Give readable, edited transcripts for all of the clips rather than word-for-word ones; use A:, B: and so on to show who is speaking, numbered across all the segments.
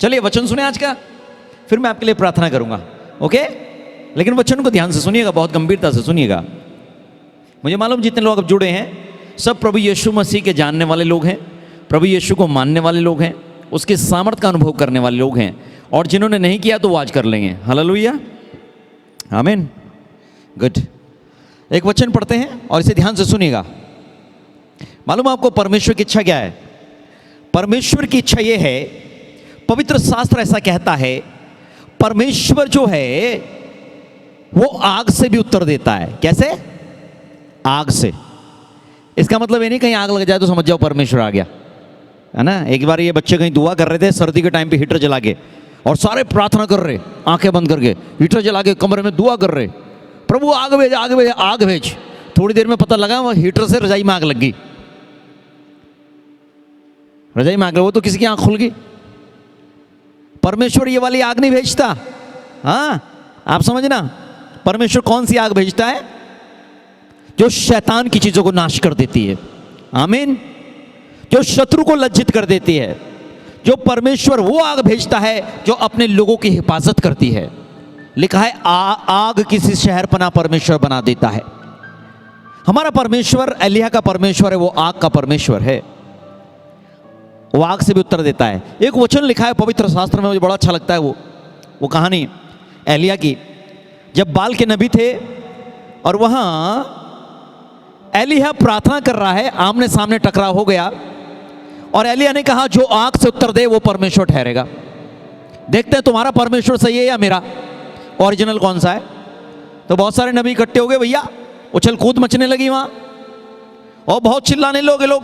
A: चलिए वचन सुने आज का, फिर मैं आपके लिए प्रार्थना करूंगा। ओके, लेकिन वचन को ध्यान से सुनिएगा, बहुत गंभीरता से सुनिएगा। मुझे मालूम जितने लोग अब जुड़े हैं सब प्रभु यीशु मसीह के जानने वाले लोग हैं, प्रभु यीशु को मानने वाले लोग हैं, उसके सामर्थ का अनुभव करने वाले लोग हैं, और जिन्होंने नहीं किया तो वो आज कर लेंगे। हालेलुया, आमीन, गुड। एक वचन पढ़ते हैं और इसे ध्यान से सुनिएगा। मालूम आपको परमेश्वर की इच्छा क्या है? परमेश्वर की इच्छा ये है, पवित्र शास्त्र ऐसा कहता है, परमेश्वर जो है वो आग से भी उत्तर देता है। कैसे? आग से। इसका मतलब ये नहीं कहीं आग लग जाए तो समझ जाओ परमेश्वर आ गया, है ना। एक बार ये बच्चे कहीं दुआ कर रहे थे सर्दी के टाइम पे हीटर जला के, और सारे प्रार्थना कर रहे, आंखें बंद करके हीटर जला के कमरे में दुआ कर रहे, प्रभु आग भेज, आग भेज, आग भेज। थोड़ी देर में पता लगा वो हीटर से रजाई में आग लग गई, रजाई में आग लगी, वो तो किसी की आंख खुल गई। परमेश्वर ये वाली आग नहीं भेजता। हाँ, आप समझना, परमेश्वर कौन सी आग भेजता है? जो शैतान की चीजों को नाश कर देती है। आमीन। जो शत्रु को लज्जित कर देती है, जो परमेश्वर वो आग भेजता है जो अपने लोगों की हिफाजत करती है। लिखा है आग किसी शहर पना परमेश्वर बना देता है। हमारा परमेश्वर एलिय्याह का परमेश्वर है, वो आग का परमेश्वर है, वो आग से भी उत्तर देता है। एक वचन लिखा है पवित्र शास्त्र में, मुझे बड़ा अच्छा लगता है वो कहानी एलिय्याह की। जब बाल के नबी थे और वहां एलिय्याह प्रार्थना कर रहा है, आमने सामने टकराव हो गया, और एलिय्याह ने कहा जो आग से उत्तर दे वो परमेश्वर ठहरेगा। देखते हैं तुम्हारा परमेश्वर सही है या मेरा, ओरिजिनल कौन सा है। तो बहुत सारे नबी इकट्ठे हो गए भैया, उछल कूद मचने लगी वहां, और बहुत चिल्लाने लगे लोग।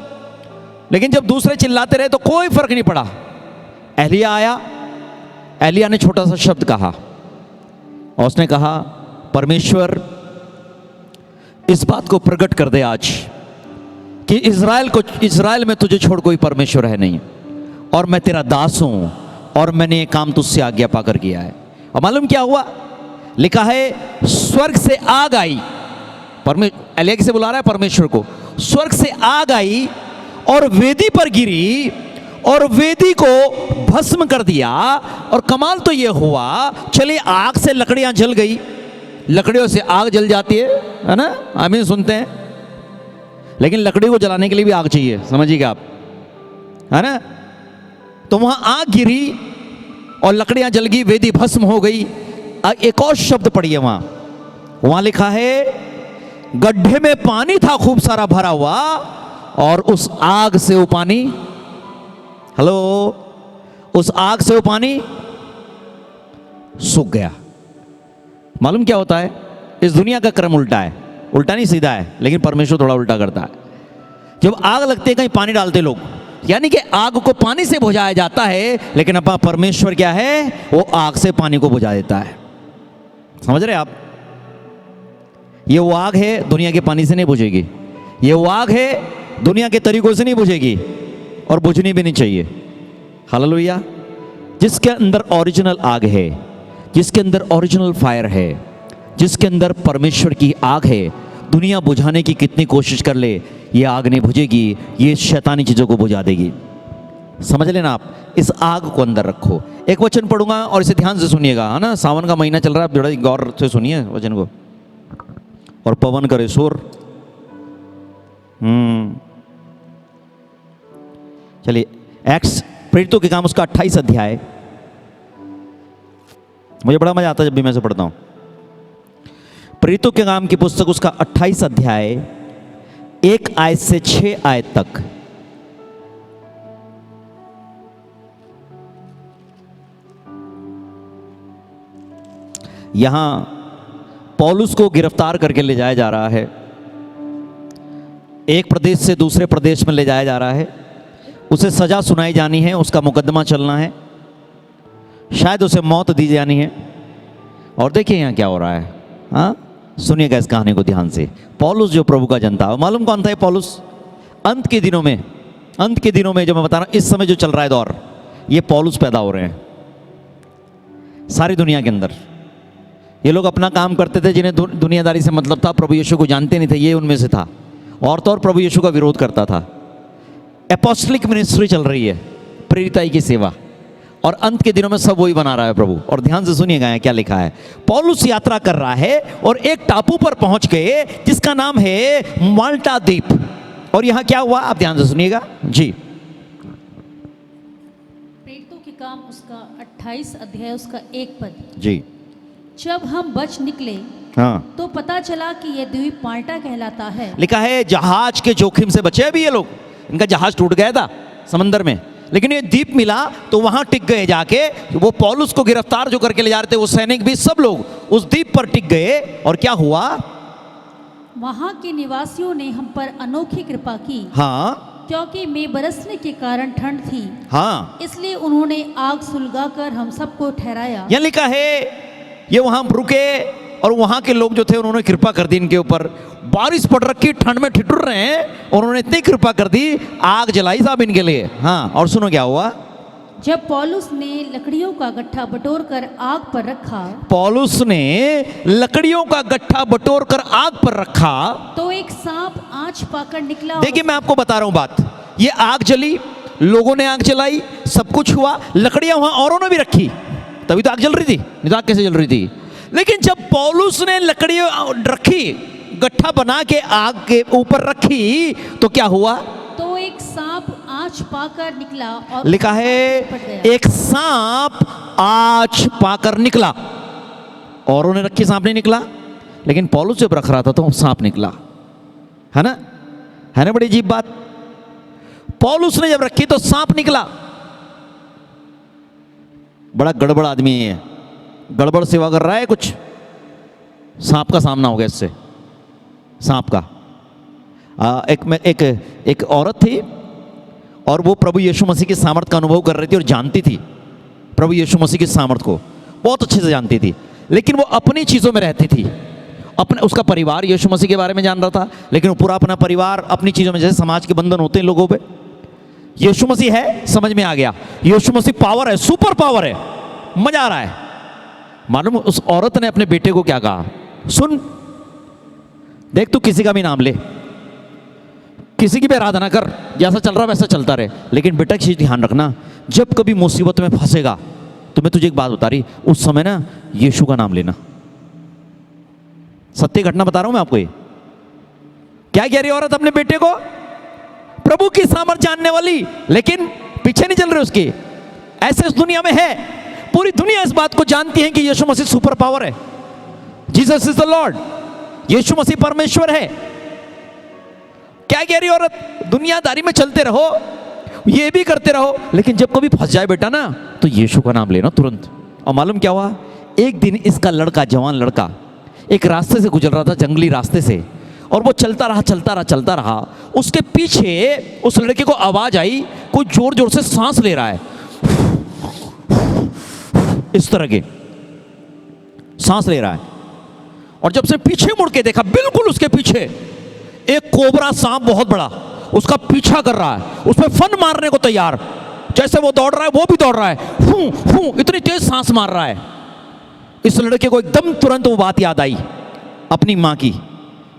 A: लेकिन जब दूसरे चिल्लाते रहे तो कोई फर्क नहीं पड़ा। एलिय्याह आया, एलिय्याह ने छोटा सा शब्द कहा, और उसने कहा परमेश्वर इस बात को प्रकट कर दे आज कि इज़राइल में तुझे छोड़ कोई परमेश्वर है नहीं, और मैं तेरा दास हूं, और मैंने ये काम तुझसे आज्ञा पाकर किया है। और मालूम क्या हुआ? लिखा है स्वर्ग से आग आई। एलिय्याह किसे बुला रहा है? परमेश्वर को। स्वर्ग से आग आई और वेदी पर गिरी, और वेदी को भस्म कर दिया। और कमाल तो ये हुआ, चलिए आग से लकड़ियां जल गई, लकड़ियों से आग जल जाती है ना, आमीन सुनते हैं। लेकिन लकड़ी को जलाने के लिए भी आग चाहिए, समझिएगा आप, है ना। तो वहां आग गिरी और लकड़ियां जल गई, वेदी भस्म हो गई। एक और शब्द पढ़िए वहां लिखा है गड्ढे में पानी था खूब सारा भरा हुआ, और उस आग से वो पानी, हेलो, उस आग से वो पानी सूख गया। मालूम क्या होता है? इस दुनिया का क्रम उल्टा है, उल्टा नहीं सीधा है, लेकिन परमेश्वर थोड़ा उल्टा करता है। जब आग लगती है कहीं पानी डालते लोग, यानी कि आग को पानी से बुझाया जाता है, लेकिन अपना परमेश्वर क्या है? वो आग से पानी को बुझा देता है। समझ रहे आप? ये वो आग है, दुनिया के पानी से नहीं बुझेगी। ये वो आग है, दुनिया के तरीकों से नहीं बुझेगी, और बुझनी भी नहीं चाहिए। हालेलुया। जिसके अंदर ओरिजिनल आग है, जिसके अंदर ओरिजिनल फायर है, जिसके अंदर परमेश्वर की आग है, दुनिया बुझाने की कितनी कोशिश कर ले, ये आग नहीं बुझेगी, ये शैतानी चीज़ों को बुझा देगी। समझ लेना आप, इस आग को अंदर रखो। एक वचन पढ़ूंगा और इसे ध्यान से सुनिएगा, है ना। सावन का महीना चल रहा है, बड़ा गौर से सुनिए वचन को, और पवन करे शोर। चलिए, एक्ट्स प्रेरितों के काम उसका 28 अध्याय, मुझे बड़ा मजा आता है जब भी मैं इसे पढ़ता हूं। प्रेरितों के काम की पुस्तक उसका 28 अध्याय 1 आयत से 6 आयत तक। यहां पौलुस को गिरफ्तार करके ले जाया जा रहा है, एक प्रदेश से दूसरे प्रदेश में ले जाया जा रहा है, उसे सजा सुनाई जानी है, उसका मुकदमा चलना है, शायद उसे मौत दी जानी है। और देखिए यहाँ क्या हो रहा है। हाँ, सुनिएगा इस कहानी को ध्यान से। पौलुस जो प्रभु का जन था, मालूम कौन था ये पौलुस? अंत के दिनों में जो मैं बता रहा हूँ, इस समय जो चल रहा है दौर, ये पौलुस पैदा हो रहे हैं सारी दुनिया के अंदर। ये लोग अपना काम करते थे, जिन्हें दुनियादारी से मतलब था, प्रभु यीशु को जानते नहीं थे, ये उनमें से था। और तो और प्रभु यीशु का विरोध करता था। एपोस्टलिक मिनिस्ट्री चल रही है, प्रेरिताई की सेवा, और अंत के दिनों में सब वही बना रहा है प्रभु। और ध्यान से सुनिएगा यहाँ क्या लिखा है। पौलुस यात्रा कर रहा है और एक टापू पर पहुंच गए जिसका नाम है माल्टा द्वीप। और यहाँ क्या हुआ आप ध्यान से सुनिएगा जी।
B: प्रेरितों के काम उसका 28 अध्याय उसका 1 पद।
A: जी
B: जब हम बच निकले
A: हाँ,
B: तो पता चला कि यह द्वीप माल्टा कहलाता है।
A: लिखा है जहाज के जोखिम से बचे अभी ये लोग। इनका जहाज टूट गया था समंदर में, लेकिन ये द्वीप मिला तो वहां टिक गए जाके। वो पौलुस को गिरफ्तार जो करके ले जा रहे थे वो सैनिक भी सब लोग उस द्वीप पर टिक गए। और क्या हुआ,
B: वहां के निवासियों ने हम पर अनोखी कृपा की,
A: हाँ
B: क्योंकि मैं बरसने के कारण ठंड थी,
A: हाँ,
B: इसलिए उन्होंने आग सुलगाकर हम सबको ठहराया।
A: यह लिखा है ये वहां रुके और वहां के लोग जो थे उन्होंने कृपा कर दी इनके ऊपर। बारिश पड़ रखी, ठंड में ठिठुर रहे हैं और उन्होंने इतनी कृपा कर दी, आग जलाई साहब इनके लिए। हाँ, और सुनो क्या हुआ।
B: जब पौलुस ने लकड़ियों का गट्ठा बटोर कर आग पर रखा,
A: पौलुस ने लकड़ियों का गट्ठा बटोर कर आग पर रखा
B: तो एक सांप आंच पाकर निकला।
A: देखिए मैं आपको बता रहा हूं बात, ये आग जली, लोगों ने आग जलाई, सब कुछ हुआ, लकड़ियां वहां औरों ने भी रखी, तभी तो आग जल रही थी, नहीं तो आग कैसे जल रही थी। लेकिन जब पौलुस ने लकड़ियां रखी, गट्ठा बना के आग के ऊपर रखी, तो क्या हुआ,
B: तो एक सांप आंच पाकर निकला और
A: लिखा है एक सांप आंच पाकर निकला। औरों ने रखी, सांप नहीं निकला, लेकिन पौलुस जब रख रहा था तो सांप निकला। है ना, है ना, बड़ी अजीब बात। पौलुस ने जब रखी तो सांप निकला। बड़ा गड़बड़ आदमी है, गड़बड़ सेवा कर रहा है कुछ। सांप का सामना हो गया इससे, सांप का। एक औरत थी और वो प्रभु यीशु मसीह की सामर्थ का अनुभव कर रही थी और जानती थी प्रभु यीशु मसीह की सामर्थ को, बहुत अच्छे से जानती थी, लेकिन वो अपनी चीज़ों में रहती थी। अपने उसका परिवार यीशु मसीह के बारे में जान रहा था, लेकिन वो पूरा अपना परिवार अपनी चीज़ों में, जैसे समाज के बंधन होते हैं लोगों पे। यीशु मसीह है, समझ में आ गया, यीशु मसीह पावर है, सुपर पावर है, मजा आ रहा है। मालूम उस औरत ने अपने बेटे को क्या कहा, सुन देख तू किसी का भी नाम ले, किसी की भी आराधना कर, जैसा चल रहा वैसा चलता रहे, लेकिन बेटा एक चीज ध्यान रखना, जब कभी मुसीबत में फंसेगा तो मैं तुझे एक बात बता रही, उस समय ना यीशु का नाम लेना। सत्य घटना बता रहा हूं मैं आपको। ये क्या कह रही औरत अपने बेटे को, प्रभु की सामर्थ जानने वाली, लेकिन पीछे नहीं चल रहे उसके। ऐसे इस दुनिया में है, पूरी दुनिया इस बात को जानती है कि यीशु मसीह सुपर पावर है, जीसस इज द लॉर्ड, यीशु मसीह परमेश्वर है। क्या कह रही औरत, दुनियादारी में चलते रहो, ये भी करते रहो, लेकिन जब कभी फंस जाए बेटा ना तो यीशु का नाम लेना तुरंत। और मालूम क्या हुआ, एक दिन इसका लड़का, जवान लड़का, एक रास्ते से गुजर रहा था, जंगली रास्ते से, और वो चलता रहा चलता रहा चलता रहा। उसके पीछे उस लड़के को आवाज आई, कोई जोर जोर से सांस ले रहा है, इस तरह के सांस ले रहा है। और जब से पीछे मुड़ के देखा, बिल्कुल उसके पीछे एक कोबरा सांप बहुत बड़ा उसका पीछा कर रहा है, उस पर फन मारने को तैयार। जैसे वो दौड़ रहा है वो भी दौड़ रहा है, फू फू इतनी तेज सांस मार रहा है। इस लड़के को एकदम तुरंत वो बात याद आई अपनी माँ की,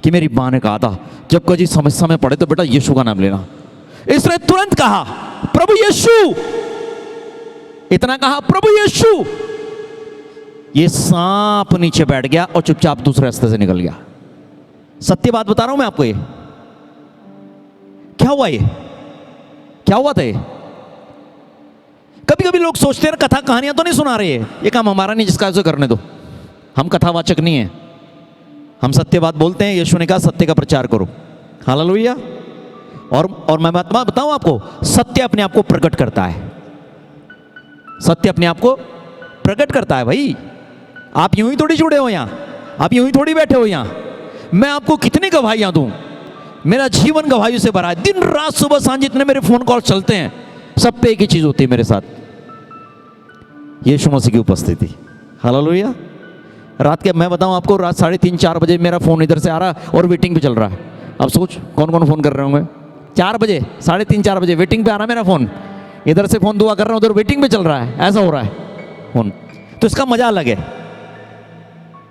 A: कि मेरी माँ ने कहा था जब कभी समस्या में पड़े तो बेटा यीशु का नाम लेना। इसने तुरंत कहा प्रभु यीशु, इतना कहा प्रभु यीशु, ये सांप नीचे बैठ गया और चुपचाप दूसरे रास्ते से निकल गया। सत्य बात बता रहा हूं मैं आपको। ये क्या हुआ, ये क्या हुआ था। ये कभी कभी लोग सोचते हैं कथा कहानियां तो नहीं सुना रहे हैं, ये काम हमारा नहीं, जिसका उसे करने दो, हम कथावाचक नहीं है, हम सत्य बात बोलते हैं। यीशु ने कहा सत्य का प्रचार करो, हालेलुया। और मैं बात बताऊं आपको, सत्य अपने आप को प्रकट करता है, सत्य अपने आप को प्रकट करता है भाई। आप यूं ही थोड़ी जुड़े हो यहां, आप यूं ही थोड़ी बैठे हो यहां। मैं आपको कितनी गवाहियां दूं, मेरा जीवन गवाहियों से भरा है। दिन रात सुबह सांझ जितने मेरे फोन कॉल चलते हैं, सब पे एक ही चीज होती है मेरे साथ, यीशु मसीह की उपस्थिति, हालेलुया। रात के मैं बताऊं आपको, रात 3:30-4 बजे मेरा फोन इधर से आ रहा और वेटिंग पे चल रहा है। अब सोच कौन कौन फोन कर रहे होंगे, 4 बजे, 3:30-4 बजे वेटिंग पे आ रहा मेरा फोन, इधर से फोन दुआ कर रहा हूं, उधर वेटिंग पे चल रहा है, ऐसा हो रहा है फोन। तो इसका मजा अलग है,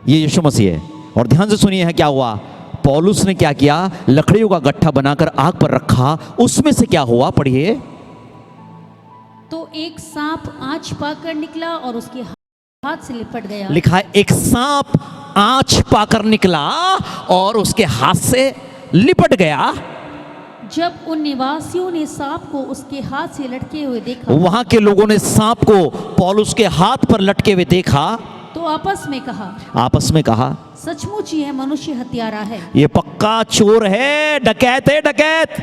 A: ये यीशु मसीह है। और ध्यान से सुनिए है क्या हुआ, पौलुस ने क्या किया, लकड़ियों का गट्ठा बनाकर आग पर रखा, उसमें से क्या हुआ, पढ़िए।
B: तो एक सांप आँच पाकर निकला और उसके हाथ से लिपट गया।
A: लिखा है एक सांप आंच पाकर निकला और उसके हाथ से लिपट गया।
B: जब उन निवासियों ने सांप को उसके हाथ से लटके हुए देखा
A: वहां के लोगों ने सांप को पौलुस के हाथ पर लटके हुए देखा
B: तो आपस में कहा सचमुच यह मनुष्य हत्यारा है।
A: ये पक्का चोर है, डकैत है, डकैत।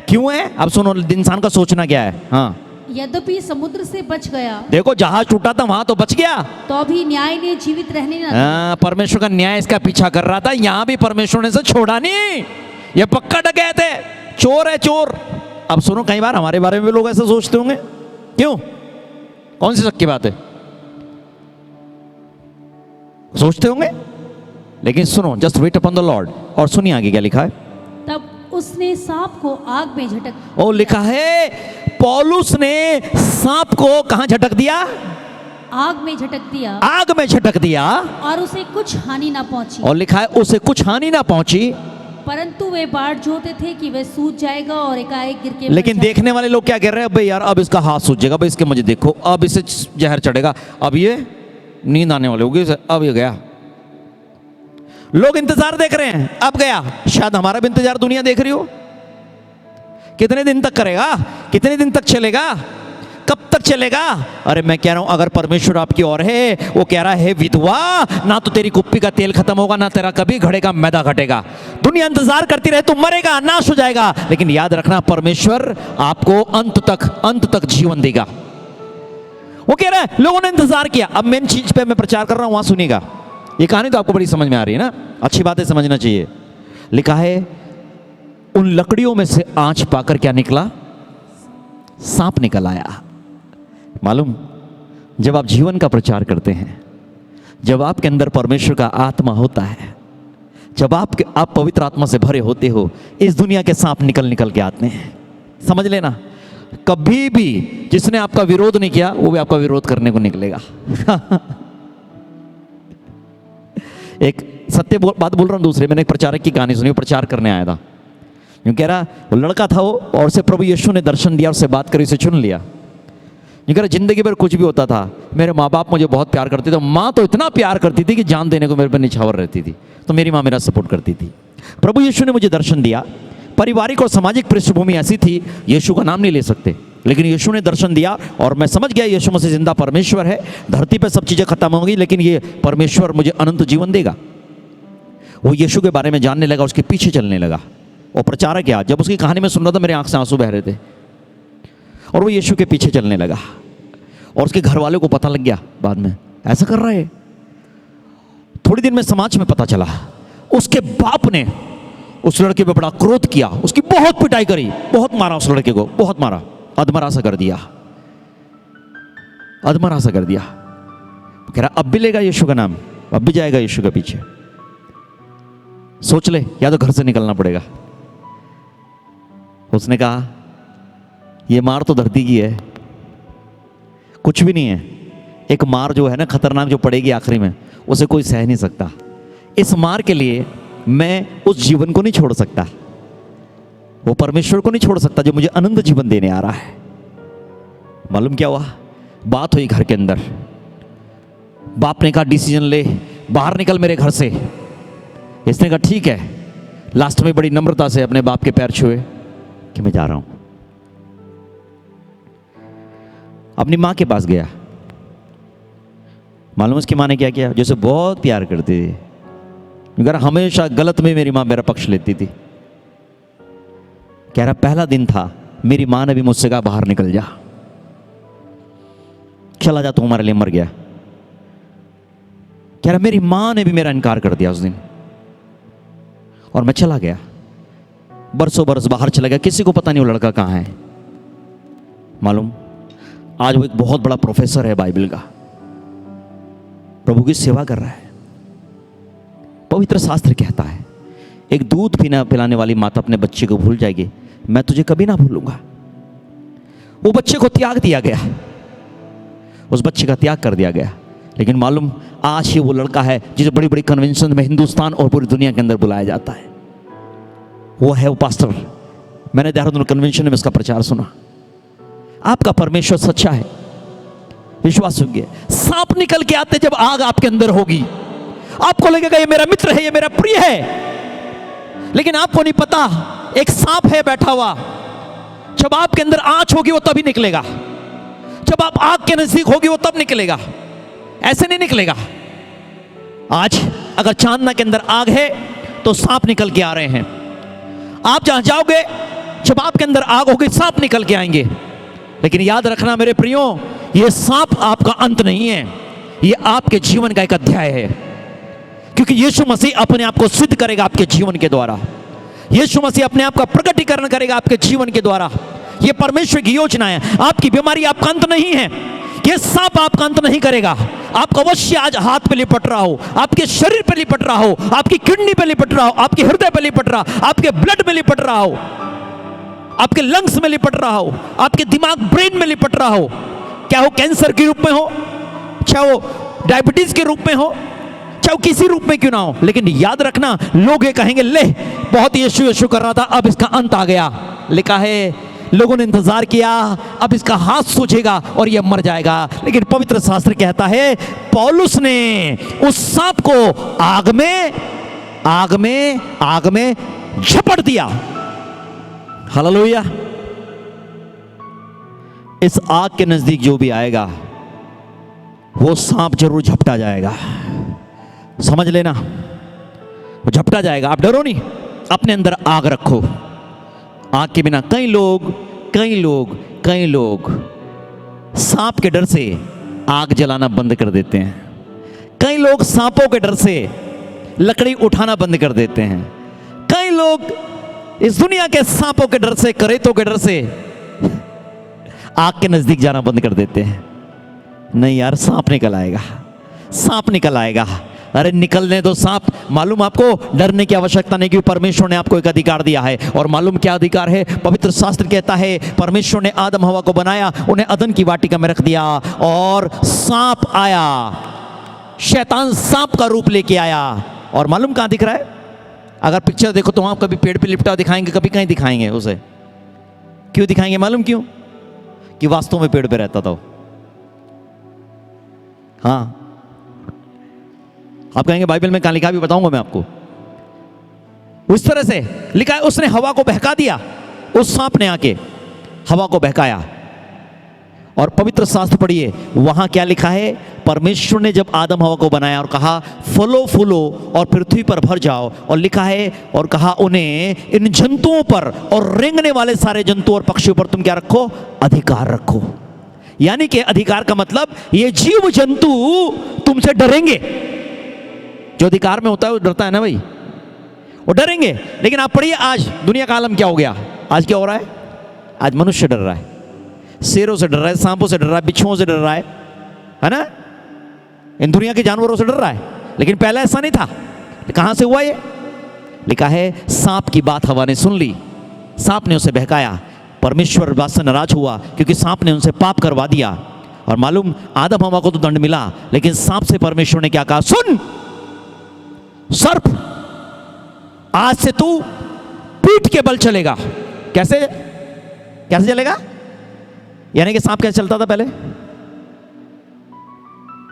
A: क्यों है? अब सुनो इंसान का सोचना क्या है। हाँ,
B: यद्यपि समुद्र से बच गया,
A: देखो जहाज टूटा था वहां तो बच गया,
B: तो भी न्याय ने जीवित रहने न दिया।
A: परमेश्वर का न्याय इसका पीछा कर रहा था, यहां भी परमेश्वर ने इसे छोड़ा नहीं। ये पक्का डकैत है, चोर है, चोर। अब सुनो, कई बार हमारे बारे में भी लोग ऐसे सोचते होंगे। क्यों? कौन सी शक की बात है? सोचते होंगे, लेकिन सुनो, just weight upon the Lord. और सुनिए आगे क्या लिखा है।
B: तब उसने सांप को आग में झटक।
A: ओ, लिखा है पौलुस ने सांप को कहां झटक दिया?
B: आग में झटक दिया।
A: आग में झटक दिया
B: और उसे कुछ हानि ना पहुंची।
A: और लिखा है उसे कुछ हानि ना पहुंची,
B: परंतु वे बाट जोते थे कि वह सूज जाएगा और एकाएक गिर के।
A: लेकिन देखने वाले लोग क्या कह रहे हैं? भाई यार, अब इसका हाथ सूज जाएगा, भाई इसके मुझे देखो, अब इसे जहर चढ़ेगा, अब ये नींद आने वाली होगी, अब ये गया। लोग इंतजार देख रहे हैं, अब गया। शायद हमारा भी इंतजार दुनिया देख रही हो। कितने दिन तक करेगा? कितने दिन तक चलेगा? कब तक चलेगा? अरे मैं कह रहा हूं, अगर परमेश्वर आपकी ओर है, वो कह रहा है विधवा, ना तो तेरी कुप्पी का तेल खत्म होगा, ना तेरा कभी घड़े का मैदा घटेगा। दुनिया इंतजार करती रहे, तू मरेगा, नाश हो जाएगा, लेकिन याद रखना परमेश्वर आपको अंत तक जीवन देगा। वो कह रहा है लोगों ने इंतजार किया। अब मेन चीज पे मैं प्रचार कर रहा हूं, वहां सुनिएगा। ये कहानी तो आपको बड़ी समझ में आ रही है ना, अच्छी बातें समझना चाहिए। लिखा है उन लकड़ियों में से आंच पाकर क्या निकला? सांप निकल आया। मालूम, जब आप जीवन का प्रचार करते हैं, जब आपके अंदर परमेश्वर का आत्मा होता है, जब आप पवित्र आत्मा से भरे होते हो, इस दुनिया के सांप निकल के आते हैं। समझ लेना, कभी भी जिसने आपका विरोध नहीं किया, वो भी आपका विरोध करने को निकलेगा। एक सत्य बात बोल रहा हूं। दूसरे, मैंने एक प्रचारक की कहानी सुनी, प्रचार करने आया था। यूं कह रहा, वो लड़का था वो, और उसे प्रभु यीशु ने दर्शन दिया, उससे बात करी, उसे चुन लिया। यूं कह रहा, जिंदगी भर कुछ भी होता था, मेरे माँ बाप मुझे बहुत प्यार करते थे, माँ तो इतना प्यार करती थी कि जान देने को मेरे पर निछावर रहती थी, तो मेरी माँ मेरा सपोर्ट करती थी। प्रभु यीशु ने मुझे दर्शन दिया। पारिवारिक और सामाजिक पृष्ठभूमि ऐसी थी, यीशु का नाम नहीं ले सकते, लेकिन यीशु ने दर्शन दिया और मैं समझ गया यीशु मसीह जिंदा परमेश्वर है। धरती पे सब चीज़ें खत्म होंगी, लेकिन ये परमेश्वर मुझे अनंत जीवन देगा। वो यीशु के बारे में जानने लगा, उसके पीछे चलने लगा। और प्रचारक क्या, जब उसकी कहानी में सुन रहा था, मेरे आंख से आंसू बह रहे थे। और वो यीशु के पीछे चलने लगा, और उसके घर वालों को पता लग गया बाद में, ऐसा कर रहा है। थोड़ी देर में समाज में पता चला, उसके बाप ने उस लड़के पे बड़ा क्रोध किया, उसकी बहुत पिटाई करी, बहुत मारा उस लड़के को, बहुत मारा, अधमरा सा कर दिया, अधमरा सा कर दिया। कह रहा अब भी लेगा यीशु का नाम, अब भी जाएगा यीशु के पीछे। सोच ले, या तो घर से निकलना पड़ेगा। उसने कहा ये मार तो धरती की है, कुछ भी नहीं है। एक मार जो है ना खतरनाक, जो पड़ेगी आखिरी में, उसे कोई सह नहीं सकता। इस मार के लिए मैं उस जीवन को नहीं छोड़ सकता, वो परमेश्वर को नहीं छोड़ सकता जो मुझे अनंत जीवन देने आ रहा है। मालूम क्या हुआ? बात हुई घर के अंदर। बाप ने कहा डिसीजन ले, बाहर निकल मेरे घर से। इसने कहा ठीक है। लास्ट में बड़ी नम्रता से अपने बाप के पैर छुए कि मैं जा रहा हूं। अपनी मां के पास गया। मालूम उसकी मां ने क्या किया? जैसे बहुत प्यार करती थी, मगर हमेशा गलत में मेरी मां मेरा पक्ष लेती थी। कह रहा पहला दिन था, मेरी मां ने भी मुझसे कहा बाहर निकल जा, चला जा, तू हमारे लिए मर गया। कह रहा मेरी मां ने भी मेरा इनकार कर दिया उस दिन, और मैं चला गया। बरसों बरस बाहर चला गया, किसी को पता नहीं वो लड़का कहां है। मालूम, आज वो एक बहुत बड़ा प्रोफेसर है बाइबल का, प्रभु की सेवा कर रहा है। पवित्र शास्त्र कहता है एक दूध पीना पिलाने वाली माता अपने बच्चे को भूल जाएगी, मैं तुझे कभी ना भूलूंगा। वो बच्चे को त्याग दिया गया, उस बच्चे का त्याग कर दिया गया। लेकिन मालूम, आज ही वो लड़का है जिसे बड़ी बड़ी कन्वेंशन में हिंदुस्तान और पूरी दुनिया के अंदर बुलाया जाता है। वो है वो पास्टर। मैंने देहरादून कन्वेंशन में उसका प्रचार सुना। आपका परमेश्वर सच्चा है, विश्वास योग्य। सांप निकल के आते जब आग आपके अंदर होगी, आपको लगेगा ये मेरा मित्र है, ये मेरा प्रिय है, लेकिन आपको नहीं पता एक सांप है बैठा हुआ। जब आपके अंदर आंच होगी वो तभी निकलेगा, जब आप आग के नजदीक होगी वो तब निकलेगा, ऐसे नहीं निकलेगा। आज अगर चांदना के अंदर आग है तो सांप निकल के आ रहे हैं। आप जहां जाओगे, जब आपके अंदर आग होगी, सांप निकल के आएंगे। लेकिन याद रखना मेरे प्रियो, ये सांप आपका अंत नहीं है, ये आपके जीवन का एक अध्याय है। क्योंकि यीशु मसीह अपने आप को सिद्ध करेगा आपके जीवन के द्वारा, यीशु मसीह अपने आप का प्रकटीकरण करेगा आपके जीवन के द्वारा। ये परमेश्वर की योजना है। आपकी बीमारी आपका अंत नहीं है, ये सांप आपका अंत नहीं करेगा। आपका अवश्य आज हाथ पे लिपट रहा हो, आपके शरीर पे लिपट रहा हो, आपकी किडनी पे लिपट रहा हो, आपके हृदय पे लिपट रहा, आपके ब्लड में लिपट रहा हो, आपके लंग्स में लिपट रहा हो, आपके दिमाग ब्रेन में लिपट रहा हो, क्या वो कैंसर के रूप में हो, चाहे वो डायबिटीज के रूप में हो, चाहे वो किसी रूप में क्यों ना हो। लेकिन याद रखना, लोग ये कहेंगे ले बहुत यीशु यीशु कर रहा था, अब इसका अंत आ गया। लिखा है लोगों ने इंतजार किया, अब इसका हाथ सूझेगा और यह मर जाएगा। लेकिन पवित्र शास्त्र कहता है पौलुस ने उस सांप को आग में झपट दिया। हालेलुया। इस आग के नजदीक जो भी आएगा वो सांप जरूर झपटा जाएगा, समझ लेना, वो झपटा जाएगा। आप डरो नहीं, अपने अंदर आग रखो। आग के बिना कई लोग सांप के डर से आग जलाना बंद कर देते हैं। कई लोग सांपों के डर से लकड़ी उठाना बंद कर देते हैं। कई लोग इस दुनिया के सांपों के डर से, करेतों के डर से आग के नजदीक जाना बंद कर देते हैं। नहीं यार, सांप निकल आएगा, सांप निकल आएगा। अरे निकलने दो सांप। मालूम आपको, डरने की आवश्यकता नहीं, क्योंकि परमेश्वर ने आपको एक अधिकार दिया है। और मालूम क्या अधिकार है? पवित्र शास्त्र कहता है परमेश्वर ने आदम हवा को बनाया, उन्हें अदन की वाटिका में रख दिया और सांप आया, शैतान सांप का रूप लेके आया। और मालूम कहां दिख रहा है? अगर पिक्चर देखो तो वहां कभी पेड़ पे लिपटा दिखाएंगे, कभी कहीं दिखाएंगे उसे। क्यों दिखाएंगे? मालूम क्यों? कि वास्तव में पेड़ पे रहता था। हाँ, आप कहेंगे बाइबल में कहां लिखा, भी बताऊंगा मैं आपको। उस तरह से लिखा है, उसने हवा को बहका दिया, उस सांप ने आके हवा को बहकाया। और पवित्र शास्त्र पढ़िए, वहां क्या लिखा है? परमेश्वर ने जब आदम हवा को बनाया और कहा फलो फूलो और पृथ्वी पर भर जाओ, और लिखा है और कहा उन्हें इन जंतुओं पर और रेंगने वाले सारे जंतुओं और पक्षियों पर तुम क्या रखो? अधिकार रखो। यानी कि अधिकार का मतलब ये जीव जंतु तुमसे डरेंगे। जो अधिकार में होता है वो डरता है ना भाई, वो डरेंगे। लेकिन आप पढ़िए, आज दुनिया का आलम क्या हो गया? आज क्या हो रहा है? आज मनुष्य डर रहा है, शेरों से डर रहा है, सांपों से डर रहा है, बिच्छुओं से डर रहा है ना? इन दुनिया के जानवरों से डर रहा है। लेकिन पहले ऐसा नहीं था। कहां से हुआ ये? लिखा है सांप की बात हवा ने सुन ली, सांप ने उसे बहकाया। परमेश्वर बात से नाराज हुआ क्योंकि सांप ने उनसे पाप करवा दिया। और मालूम, आदम हवा को तो दंड मिला, लेकिन सांप से परमेश्वर ने क्या कहा? सुन सर्प, आज से तू पीठ के बल चलेगा। कैसे कैसे चलेगा? यानी कि सांप कैसे चलता था पहले?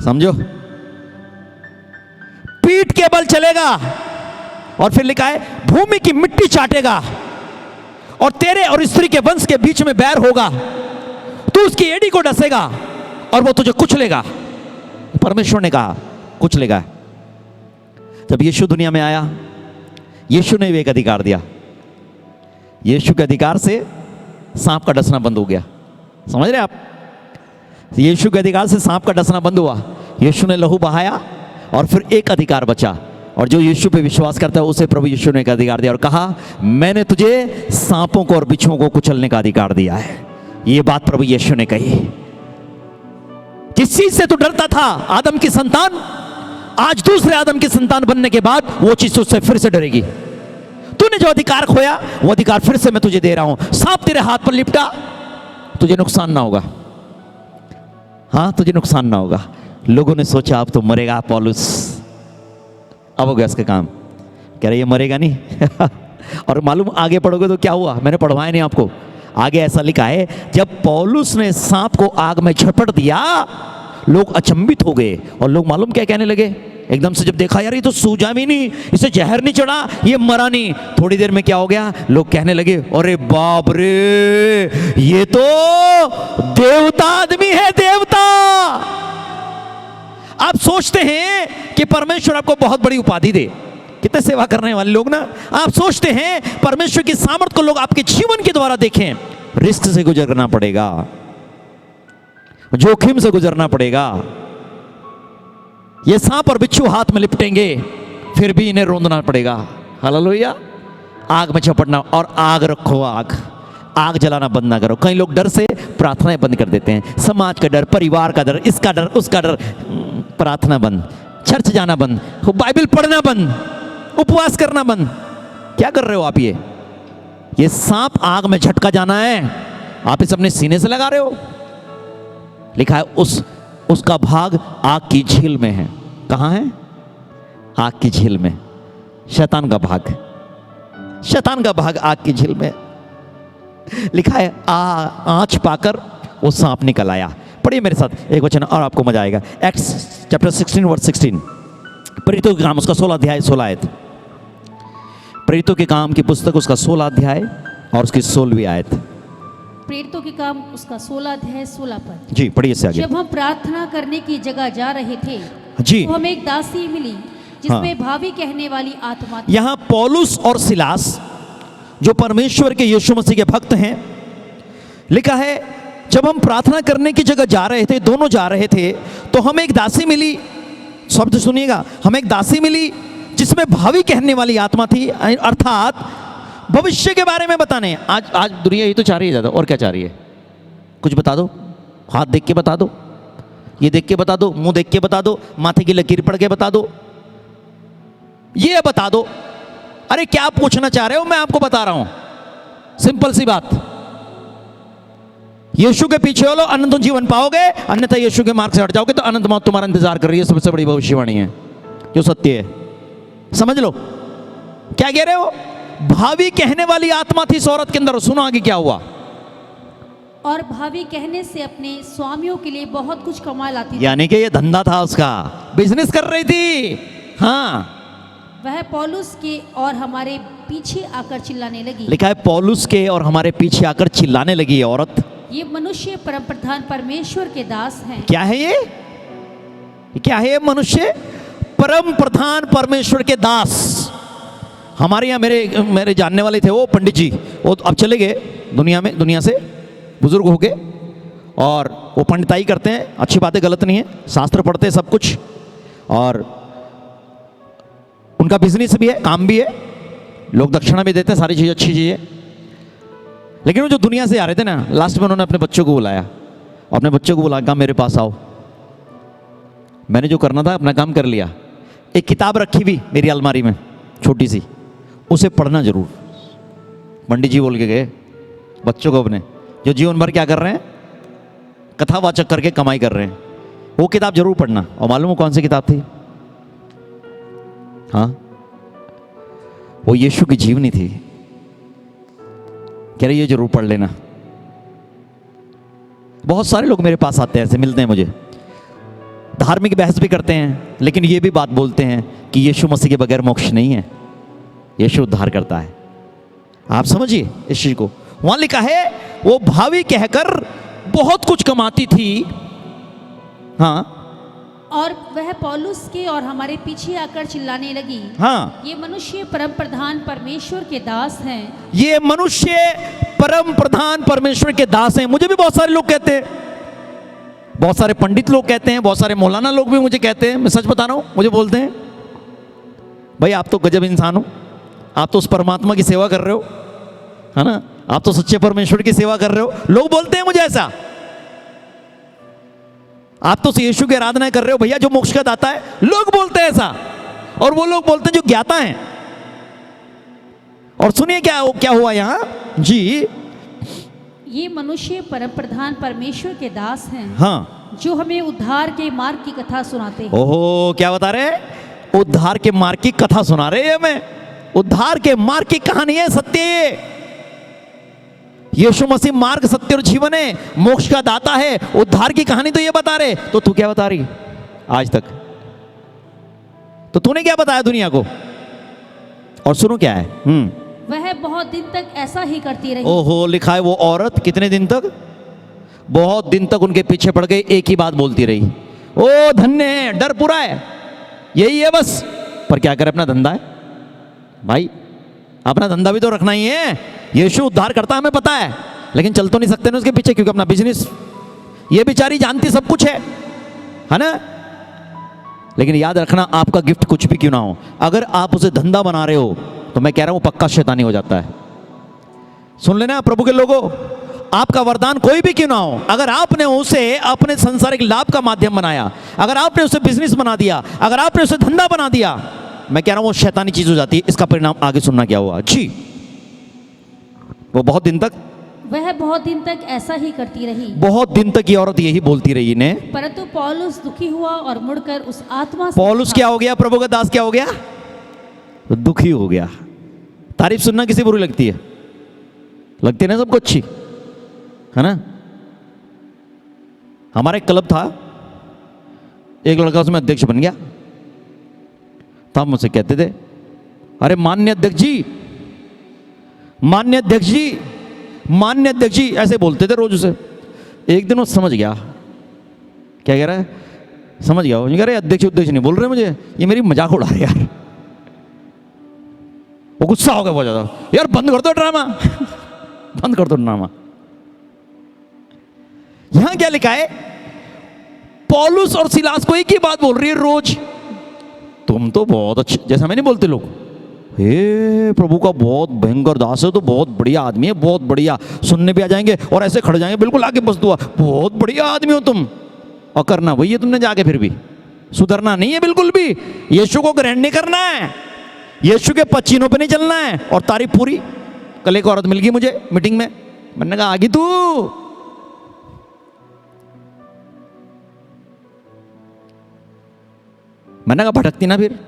A: समझो, पीठ के बल चलेगा। और फिर लिखा है भूमि की मिट्टी चाटेगा, और तेरे और स्त्री के वंश के बीच में बैर होगा, तू उसकी एड़ी को डसेगा और वो तुझे कुचलेगा। परमेश्वर ने कहा कुचलेगा। जब यीशु दुनिया में आया, यीशु ने भी एक अधिकार दिया। यीशु के अधिकार से सांप का डसना बंद हो गया। समझ रहे आप? यीशु के अधिकार से सांप का डसना बंद हुआ। यीशु ने लहू बहाया और फिर एक अधिकार बचा, और जो यीशु पे विश्वास करता है उसे प्रभु यीशु ने एक अधिकार दिया और कहा मैंने तुझे सांपों को और बिच्छुओं को कुचलने का अधिकार दिया है। ये बात प्रभु यीशु ने कही। जिस चीज से तू डरता था, आदम की संतान, आज दूसरे आदम की संतान बनने के बाद वो चीज उससे फिर से डरेगी। तूने जो अधिकार खोया वो अधिकार फिर से मैं तुझे दे रहा हूं। सांप तेरे हाथ पर लिपटा, तुझे नुकसान ना होगा। हाँ, तुझे नुकसान ना होगा। लोगों ने सोचा अब तो मरेगा पौलुस, अब हो गया इसका काम। कह रहे ये मरेगा नहीं। और मालूम आगे पढ़ोगे तो क्या हुआ? मैंने पढ़वाया नहीं आपको। आगे ऐसा लिखा है, जब पौलुस ने सांप को आग में झपट दिया, लोग अचंभित हो गए और लोग मालूम क्या कहने लगे, एकदम से जब देखा यार ये तो सूजा भी नहीं, इसे जहर नहीं चढ़ा, ये मरा नहीं। थोड़ी देर में क्या हो गया, लोग कहने लगे अरे बाप रे, ये तो देवता आदमी है, देवता। आप सोचते हैं कि परमेश्वर आपको बहुत बड़ी उपाधि दे, कितने सेवा करने वाले लोग ना, आप सोचते हैं परमेश्वर की सामर्थ को लोग आपके जीवन के द्वारा देखें। रिस्क से गुजरना पड़ेगा, जोखिम से गुजरना पड़ेगा। ये सांप और बिच्छू हाथ में लिपटेंगे, फिर भी इन्हें रोंदना पड़ेगा। हालेलुया। आग में झपटना, और आग रखो, आग जलाना बंद ना करो। कई लोग डर से प्रार्थनाएं बंद कर देते हैं, समाज का डर, परिवार का डर, इसका डर, उसका डर, प्रार्थना बंद, चर्च जाना बंद, बाइबल पढ़ना बंद, उपवास करना बंद। क्या कर रहे हो आप? ये सांप आग में झटका जाना है, आप इसे अपने सीने से लगा रहे हो। लिखा है उसका भाग आग की झील में है। कहां है? आग की झील में। शैतान का भाग, शैतान का भाग आग की झील में। लिखा है आंच पाकर वो सांप निकल आया। पढ़िए मेरे साथ एक वचन और आपको मजा आएगा। Acts chapter 16 verse 16। प्रेरितों के काम उसका 16 अध्याय 16 आयत। प्रेरितों के काम की पुस्तक उसका 16 अध्याय और उसकी 16वीं आयत।
B: प्रेरितों के काम उसका 16 अध्याय 16 पद।
A: जी पढ़िए इससे आगे।
B: जब हम प्रार्थना करने की जगह जा रहे थे
A: जी,
B: तो हमें एक दासी मिली जिसमें भावी कहने वाली आत्मा थी।
A: यहाँ पौलुस और सिलास जो परमेश्वर के यीशु मसीह के भक्त हैं, लिखा है जब हम प्रार्थना करने की जगह जा रहे थे, दोनों जा रहे थे, तो हमें एक दासी मिली। शब्द सुनिएगा, हमें एक दासी मिली जिसमें भावी कहने वाली आत्मा थी, अर्थात भविष्य के बारे में बताने। आज दुनिया यही तो चाह रही है ज्यादा, और क्या चाह रही है? कुछ बता दो, हाथ देख के बता दो, ये देख के बता दो, मुंह देख के बता दो, माथे की लकीर पढ़ के बता दो, ये बता दो। अरे क्या पूछना चाह रहे हो, मैं आपको बता रहा हूं, सिंपल सी बात। यीशु के पीछे हो लो, अनंत जीवन पाओगे, अन्यथा यीशु के मार्ग से हट जाओगे तो अनंत मौत तुम्हारा इंतजार कर रही है। सबसे बड़ी भविष्यवाणी है जो सत्य है, समझ लो। क्या कह रहे हो? भावी कहने वाली आत्मा थी इस औरत के अंदर। सुनो आगे क्या हुआ।
B: और भावी कहने से अपने स्वामियों के लिए बहुत कुछ कमा लाती थी।
A: यानी कि ये धंधा था उसका, बिजनेस कर रही थी। हाँ,
B: वह पौलुस के और हमारे पीछे आकर चिल्लाने लगी।
A: लिखा है पौलुस के और हमारे पीछे आकर चिल्लाने लगी ये औरत।
B: ये मनुष्य परम प्रधान परमेश्वर के दास हैं।
A: क्या है ये? क्या है ये मनुष्य? परम प्रधान परमेश्वर के दास। हमारे यहाँ मेरे जानने वाले थे वो पंडित जी, वो अब चले गए दुनिया से, बुजुर्ग हो गए, और वो पंडिताई करते हैं। अच्छी बातें, गलत नहीं है, शास्त्र पढ़ते हैं सब कुछ, और उनका बिजनेस भी है, काम भी है, लोग दक्षिणा भी देते हैं, सारी चीज़ अच्छी चीज़ है। लेकिन वो जो दुनिया से आ रहे थे ना, लास्ट में उन्होंने अपने बच्चों को बुलाया, और अपने बच्चों को बुला कहा मेरे पास आओ। मैंने जो करना था अपना काम कर लिया। एक किताब रखी हुई मेरी अलमारी में छोटी सी, उसे पढ़ना जरूर। पंडित जी बोल के गए बच्चों को अपने, जो जीवन भर क्या कर रहे हैं, कथावाचक करके कमाई कर रहे हैं, वो किताब जरूर पढ़ना। और मालूम हो कौन सी किताब थी? हाँ, वो यीशु की जीवनी थी। कह रहे ये जरूर पढ़ लेना। बहुत सारे लोग मेरे पास आते हैं, ऐसे मिलते हैं मुझे, धार्मिक बहस भी करते हैं, लेकिन ये भी बात बोलते हैं कि यीशु मसीह के बगैर मोक्ष नहीं है, यीशु उद्धार करता है। आप समझिए इस चीज को। वहां लिखा है वो भावी कहकर बहुत कुछ कमाती थी। हाँ,
B: और वह पौलुस के और हमारे पीछे आकर चिल्लाने लगी।
A: हाँ,
B: ये मनुष्य परम प्रधान परमेश्वर के दास हैं।
A: ये मनुष्य परम प्रधान परमेश्वर के दास हैं। मुझे भी बहुत सारे लोग कहते हैं, बहुत सारे पंडित लोग कहते हैं, बहुत सारे मौलाना लोग भी मुझे कहते हैं। मैं सच बता रहा हूं, मुझे बोलते हैं भाई आप तो गजब इंसान हो, आप तो उस परमात्मा की सेवा कर रहे हो, है ना, आप तो सच्चे परमेश्वर की सेवा कर रहे हो। लोग बोलते हैं मुझे ऐसा, आप तो यीशु की आराधना कर रहे हो भैया जो मोक्ष का दाता है। लोग बोलते हैं ऐसा, और वो लोग बोलते हैं जो ज्ञाता हैं। और सुनिए क्या हुआ यहां जी।
B: ये मनुष्य परम प्रधान परमेश्वर के दास हैं।
A: हाँ,
B: जो हमें उद्धार के मार्ग की कथा सुनाते हैं।
A: ओहो, क्या बता रहे हैं? उद्धार के मार्ग की कथा सुना रहे हैं हमें। उद्धार के मार्ग की कहानी है, सत्य। यीशु मसीह मार्ग, सत्य और जीवन है, मोक्ष का दाता है, उद्धार की कहानी तो ये बता रहे, तो तू क्या बता रही आज तक? तो तूने क्या बताया दुनिया को? और सुनो क्या है,
B: वह बहुत दिन तक ऐसा ही करती रही।
A: ओहो, लिखा है वो औरत कितने दिन तक? बहुत दिन तक उनके पीछे पड़ गई, एक ही बात बोलती रही, ओ धन्य है, डर पूरा है, यही है बस। पर क्या करे, अपना धंधा है भाई, अपना धंधा भी तो रखना ही है। यीशु उद्धार करता हमें पता है, लेकिन चल तो नहीं सकते ना उसके पीछे, क्योंकि अपना बिजनेस, ये बेचारी जानती सब कुछ है ना। लेकिन याद रखना, आपका गिफ्ट कुछ भी क्यों ना हो, अगर आप उसे धंधा बना रहे हो तो मैं कह रहा हूं पक्का शैतानी हो जाता है। सुन लेना प्रभु के लोगों, आपका वरदान कोई भी क्यों ना हो, अगर आपने उसे अपने संसारिक लाभ का माध्यम बनाया, अगर आपने उसे बिजनेस बना दिया, अगर आपने उसे धंधा बना दिया, मैं कह रहा हूं वो शैतानी चीज हो जाती है। इसका परिणाम आगे सुनना क्या हुआ जी। वो बहुत दिन तक,
B: वह बहुत दिन तक ऐसा ही करती रही।
A: बहुत दिन तक ये औरत यही बोलती रही ने।
B: परंतु पौलुस दुखी हुआ और मुड़कर उस आत्मा से
A: पौलुस क्या हो गया? प्रभु का दास क्या हो गया? दुखी हो गया। तारीफ सुनना किसी बुरी लगती है? लगती है ना सबको अच्छी, है ना। हमारा एक क्लब था, एक लड़का उसमें अध्यक्ष बन गया। तब मुझसे कहते थे, अरे मान्य अध्यक्ष जी, मान्य अध्यक्ष जी, मान्य अध्यक्ष जी, ऐसे बोलते थे रोज उसे। एक दिन वो समझ गया, क्या कह रहा है, समझ गया वो, कह रहे अध्यक्ष उध्यक्ष नहीं बोल रहे मुझे, ये मेरी मजाक उड़ा रहे यार। वो गुस्सा हो गया बहुत ज्यादा, यार बंद कर दो ड्रामा बंद कर दो ड्रामा। यहां क्या लिखा है, पौलुस और सिलास को एक ही बात बोल रही है रोज, तुम तो बहुत अच्छे, जैसा मैं नहीं बोलते लोग, हे प्रभु का बहुत भयंकर दास है, तो बहुत बढ़िया आदमी है, बहुत बढ़िया, सुनने भी आ जाएंगे और ऐसे खड़े जाएंगे बिल्कुल आगे बस दुआ, बहुत बढ़िया आदमी हो तुम। और करना वही है तुमने जाके, फिर भी सुधरना नहीं है बिल्कुल भी, यीशु को ग्रहण नहीं करना है, यीशु के पचीनों पे नहीं चलना है। और तारीफ पूरी। कल एक औरत मिल गई मुझे मीटिंग में, मैंने कहा आगी तू, मैंने कहा भटकती ना फिर,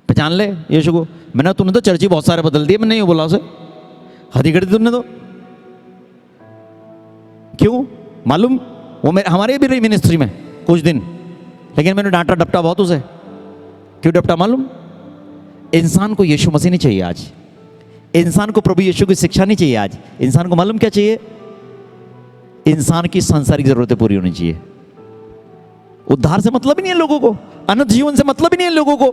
A: पहचान ले यीशु को। मैंने तूने तो चर्ची बहुत सारे बदल दिए, मैंने नहीं बोला उसे, हदी कर दी तुमने तो। क्यों मालूम, वो हमारे भी रही मिनिस्ट्री में कुछ दिन, लेकिन मैंने डांटा डपटा बहुत उसे। क्यों डपटा मालूम, इंसान को यीशु मसीह नहीं चाहिए आज, इंसान को प्रभु यीशु की शिक्षा नहीं चाहिए आज, इंसान को मालूम क्या चाहिए, इंसान की सांसारिक जरूरतें पूरी होनी चाहिए। उद्धार से मतलब ही नहीं है लोगों को, अनंत जीवन से मतलब ही नहीं है लोगों को।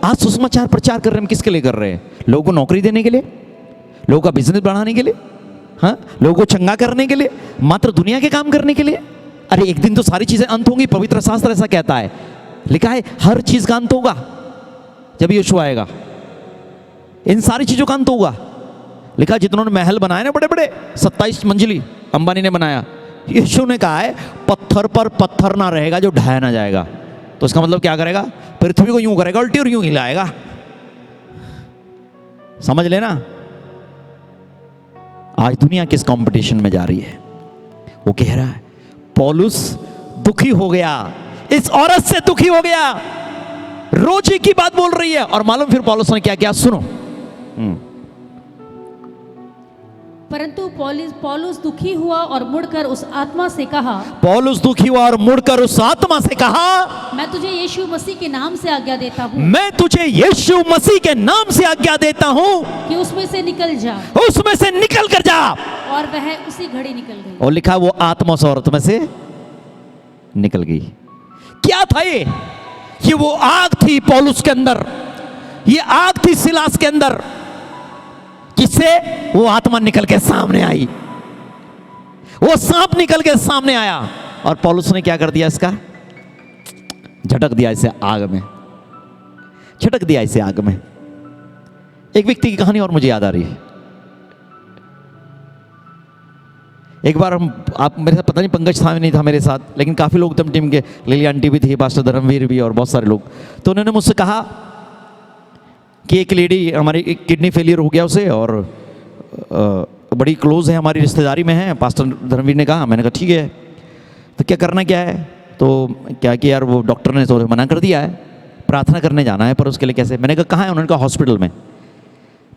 A: आज सुसमाचार प्रचार कर रहे हैं, हम किसके लिए कर रहे हैं? लोगों को नौकरी देने के लिए, लोगों का बिजनेस बढ़ाने के लिए, हाँ, लोगों को चंगा करने के लिए, मात्र दुनिया के काम करने के लिए। अरे एक दिन तो सारी चीजें अंत होंगी, पवित्र शास्त्र ऐसा कहता है, लिखा है हर चीज का अंत होगा जब यीशु आएगा, इन सारी चीजों का अंत होगा। लिखा जितनों ने महल बनाए ना बड़े बड़े 27 मंजिली अंबानी ने बनाया, यीशु ने कहा है पत्थर पर पत्थर ना रहेगा जो ढाया ना जाएगा। तो इसका मतलब क्या करेगा, पृथ्वी को यूं करेगा उल्टी और यूं हिलाएगा, समझ लेना। आज दुनिया किस कंपटीशन में जा रही है, वो कह रहा है पौलुस दुखी हो गया, इस औरत से दुखी हो गया, रोज एक ही बात बोल रही है। और मालूम फिर पौलुस ने क्या किया, सुनो।
B: परंतु पौलुस दुखी हुआ और मुड़कर उस आत्मा से कहा,
A: पौलुस दुखी हुआ और मुड़कर उस आत्मा से कहा,
B: मैं तुझे यीशु मसीह के नाम से आज्ञा देता हूँ,
A: मैं तुझे यीशु मसीह के नाम से आज्ञा देता हूँ
B: कि उसमें से निकल जा।
A: उसमें से निकल कर जा।
B: और वह उसी घड़ी निकल गई।
A: और लिखा वो आत्मा उस औरत में से निकल गई। क्या था ये वो आग थी पौलुस के अंदर, ये आग थी सिलास के अंदर, किससे वो आत्मा निकल के सामने आई, वो सांप निकल के सामने आया। और पौलुस ने क्या कर दिया, इसका झटक दिया इसे आग में, झटक दिया इसे आग में। एक व्यक्ति की कहानी और मुझे याद आ रही है। एक बार आप मेरे साथ, पता नहीं पंकज था नहीं था मेरे साथ, लेकिन काफी लोग थे टीम के, लिली आंटी भी थी, पास्टर धर्मवीर भी और बहुत सारे लोग। तो उन्होंने मुझसे कहा कि एक लेडी हमारी किडनी फेलियर हो गया उसे, और बड़ी क्लोज है, हमारी रिश्तेदारी में है। पास्टर धर्मवीर ने कहा, मैंने कहा ठीक है, तो क्या करना क्या है? तो क्या कि यार वो डॉक्टर ने तो मना कर दिया है, प्रार्थना करने जाना है, पर उसके लिए कैसे? मैंने कहा कहाँ है? उन्होंने कहा हॉस्पिटल में।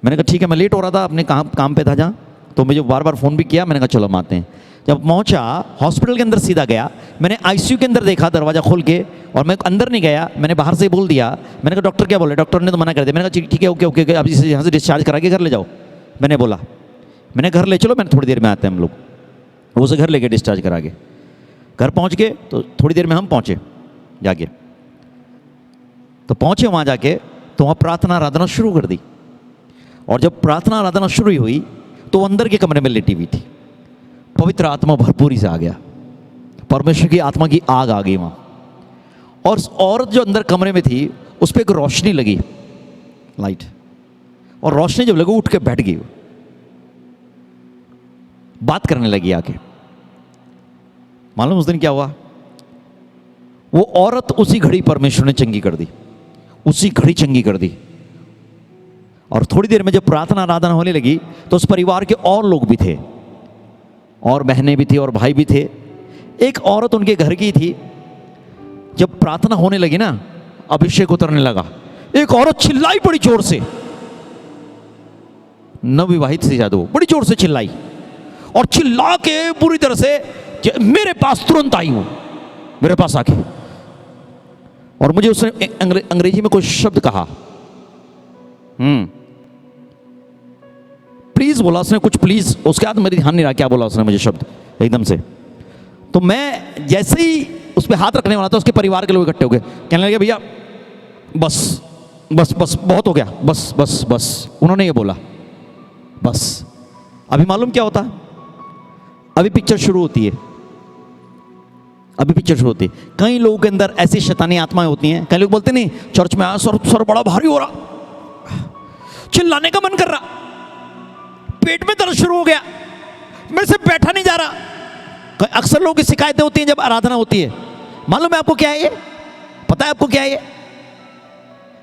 A: मैंने कहा ठीक है, मैं लेट हो रहा था, अपने काम पे था जहाँ, तो मुझे बार बार फ़ोन भी किया, मैंने कहा चलो हम आते हैं। जब पहुंचा हॉस्पिटल के अंदर सीधा गया, मैंने आईसीयू के अंदर देखा दरवाज़ा खोल के, और मैं अंदर नहीं गया, मैंने बाहर से बोल दिया, मैंने कहा डॉक्टर क्या बोले, डॉक्टर ने तो मना कर दिया। मैंने कहा ठीक है, ओके ओके, अब इसे यहाँ से डिस्चार्ज करा के घर ले जाओ। मैंने बोला, मैंने घर ले चलो, मैंने थोड़ी देर में आते हैं हम लोग। वो उसे घर लेके डिस्चार्ज करा के घर पहुँच गए, तो थोड़ी देर में हम पहुँचे जाके, तो पहुँचे वहाँ जाके, तो वहाँ प्रार्थना आराधना शुरू कर दी। और जब प्रार्थना आराधना शुरू हुई तो वो अंदर के कमरे में लेटी हुई थी। पवित्र आत्मा भरपूरी से आ गया, परमेश्वर की आत्मा की आग आ गई वहाँ। और उस औरत जो अंदर कमरे में थी उस पर एक रोशनी लगी, लाइट, और रोशनी जब लगी उठ के बैठ गई, बात करने लगी आके। मालूम उस दिन क्या हुआ? वो औरत उसी घड़ी परमेश्वर ने चंगी कर दी, उसी घड़ी चंगी कर दी। और थोड़ी देर में जब प्रार्थना आराधना होने लगी तो उस परिवार के और लोग भी थे, और बहनें भी थी और भाई भी थे। एक औरत उनके घर की थी, जब प्रार्थना होने लगी ना, अभिषेक उतरने लगा, एक औरत चिल्लाई बड़ी जोर से, नवविवाहित थी शायद वो, बड़ी जोर से चिल्लाई, और चिल्ला के पूरी तरह से मेरे पास तुरंत आई, वो मेरे पास आके, और मुझे उसने अंग्रेजी में कोई शब्द कहा, प्लीज बोला उसने कुछ, प्लीज। उसके बाद मेरे ध्यान नहीं रहा क्या बोला उसने मुझे शब्द एकदम से। तो मैं जैसे ही उस पर हाथ रखने वाला था, उसके परिवार के लोग इकट्ठे हो गए, कहने लगे भैया बस बस बस बहुत हो गया, बस बस बस। उन्होंने ये बोला बस। अभी मालूम क्या होता है? अभी पिक्चर शुरू होती है, अभी पिक्चर शुरू होती है। कई लोगों के अंदर ऐसी शैतानी आत्माएं होती हैं। कई लोग बोलते नहीं, चर्च में आया, सर बड़ा भारी हो रहा, चिल्लाने का मन कर रहा, पेट में दर्द शुरू हो गया, मेरे से बैठा नहीं जा रहा। अक्सर लोगों की शिकायतें होती हैं जब आराधना होती है। मालूम है आपको क्या है ये? पता है आपको क्या है ये?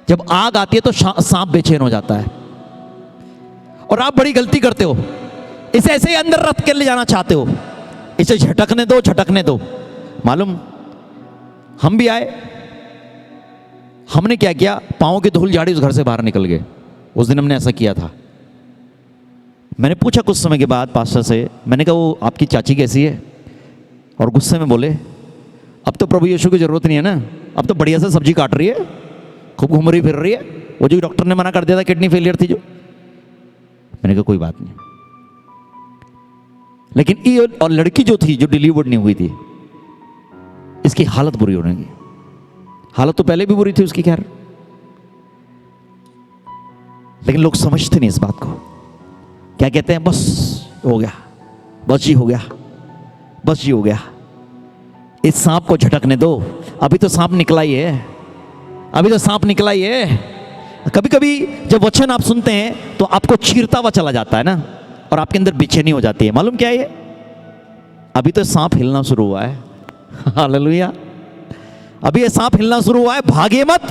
A: जब आग आती है तो सांप बेचैन हो जाता है, और आप बड़ी गलती करते हो, इसे ऐसे ही अंदर रख के ले जाना चाहते हो, इसे झटकने दो, झटकने दो। मालूम हम भी आए, हमने क्या किया, पाँव की धूल झाड़ी, उस घर से बाहर निकल गए। उस दिन हमने ऐसा किया था। मैंने पूछा कुछ समय के बाद पास्टर से, मैंने कहा वो आपकी चाची कैसी है? और गुस्से में बोले, अब तो प्रभु यीशु की जरूरत नहीं है ना, अब तो बढ़िया से सब्जी काट रही है, खूब घूम रही फिर रही है। वो जो डॉक्टर ने मना कर दिया था, किडनी फेलियर थी जो। मैंने कहा कोई बात नहीं, लेकिन ये और लड़की जो थी, जो डिलीवर्ड नहीं हुई थी, इसकी हालत बुरी होने की। हालत तो पहले भी बुरी थी उसकी, खैर, लेकिन लोग समझते नहीं इस बात को। क्या कहते हैं? बस हो गया, बस जी हो गया, बस जी हो गया। इस सांप को झटकने दो, अभी तो सांप निकला ही है, अभी तो सांप निकला ही है। कभी कभी जब वचन आप सुनते हैं तो आपको चीरता हुआ चला जाता है ना, और आपके अंदर बेचैनी हो जाती है। मालूम क्या है ये? अभी तो सांप हिलना शुरू हुआ है। हालेलुया। अभी ये सांप हिलना शुरू हुआ है, भागे मत,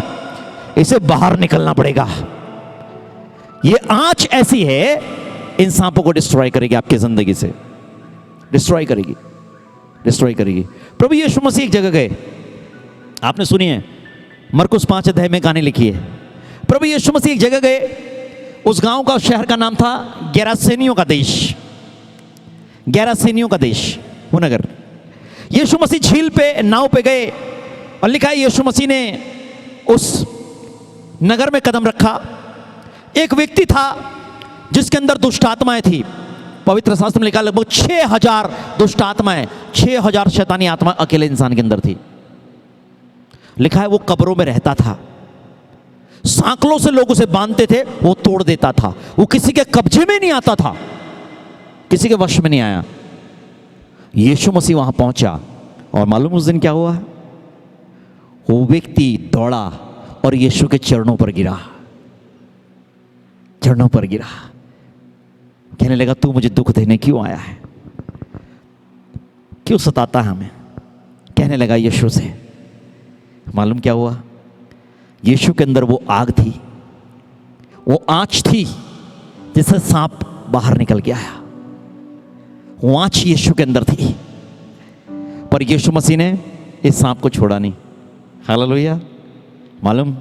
A: इसे बाहर निकलना पड़ेगा। ये आंच ऐसी है, इन सांपों को डिस्ट्रॉय करेगी, आपकी जिंदगी से डिस्ट्रॉय करेगी, डिस्ट्रॉय करेगी। प्रभु यीशु मसीह एक जगह गए, आपने सुनी है, मरकुस 5 अध्याय में कहानी लिखी है। प्रभु यीशु मसीह एक जगह गए, उस गांव का, शहर का नाम था गेरासेनियों का देश, गेरासेनियों का देश, वो नगर। यीशु मसीह झील पे नाव पे गए, और लिखा है यीशु मसीह ने उस नगर में कदम रखा। एक व्यक्ति था जिसके अंदर दुष्ट आत्माएं थी। पवित्र शास्त्र में लिखा लगभग 6000 दुष्ट आत्माएं, 6000 शैतानी आत्मा अकेले इंसान के अंदर थी। लिखा है वो कब्रों में रहता था, सांकलों से लोग उसे बांधते थे, वो तोड़ देता था, वो किसी के कब्जे में नहीं आता था, किसी के वश में नहीं आया। यीशु मसीह वहां पहुंचा, और मालूम उस दिन क्या हुआ? वो व्यक्ति दौड़ा और यीशु के चरणों पर गिरा, चरणों पर गिरा, कहने लगा तू मुझे दुख देने क्यों आया है, क्यों सताता है हमें? कहने लगा यीशु से। मालूम क्या हुआ? यीशु के अंदर वो आग थी, वो आंच थी जिससे सांप बाहर निकल के आया। वो आंच यीशु के अंदर थी, पर यीशु मसीह ने इस सांप को छोड़ा नहीं। हालेलुया। मालूम,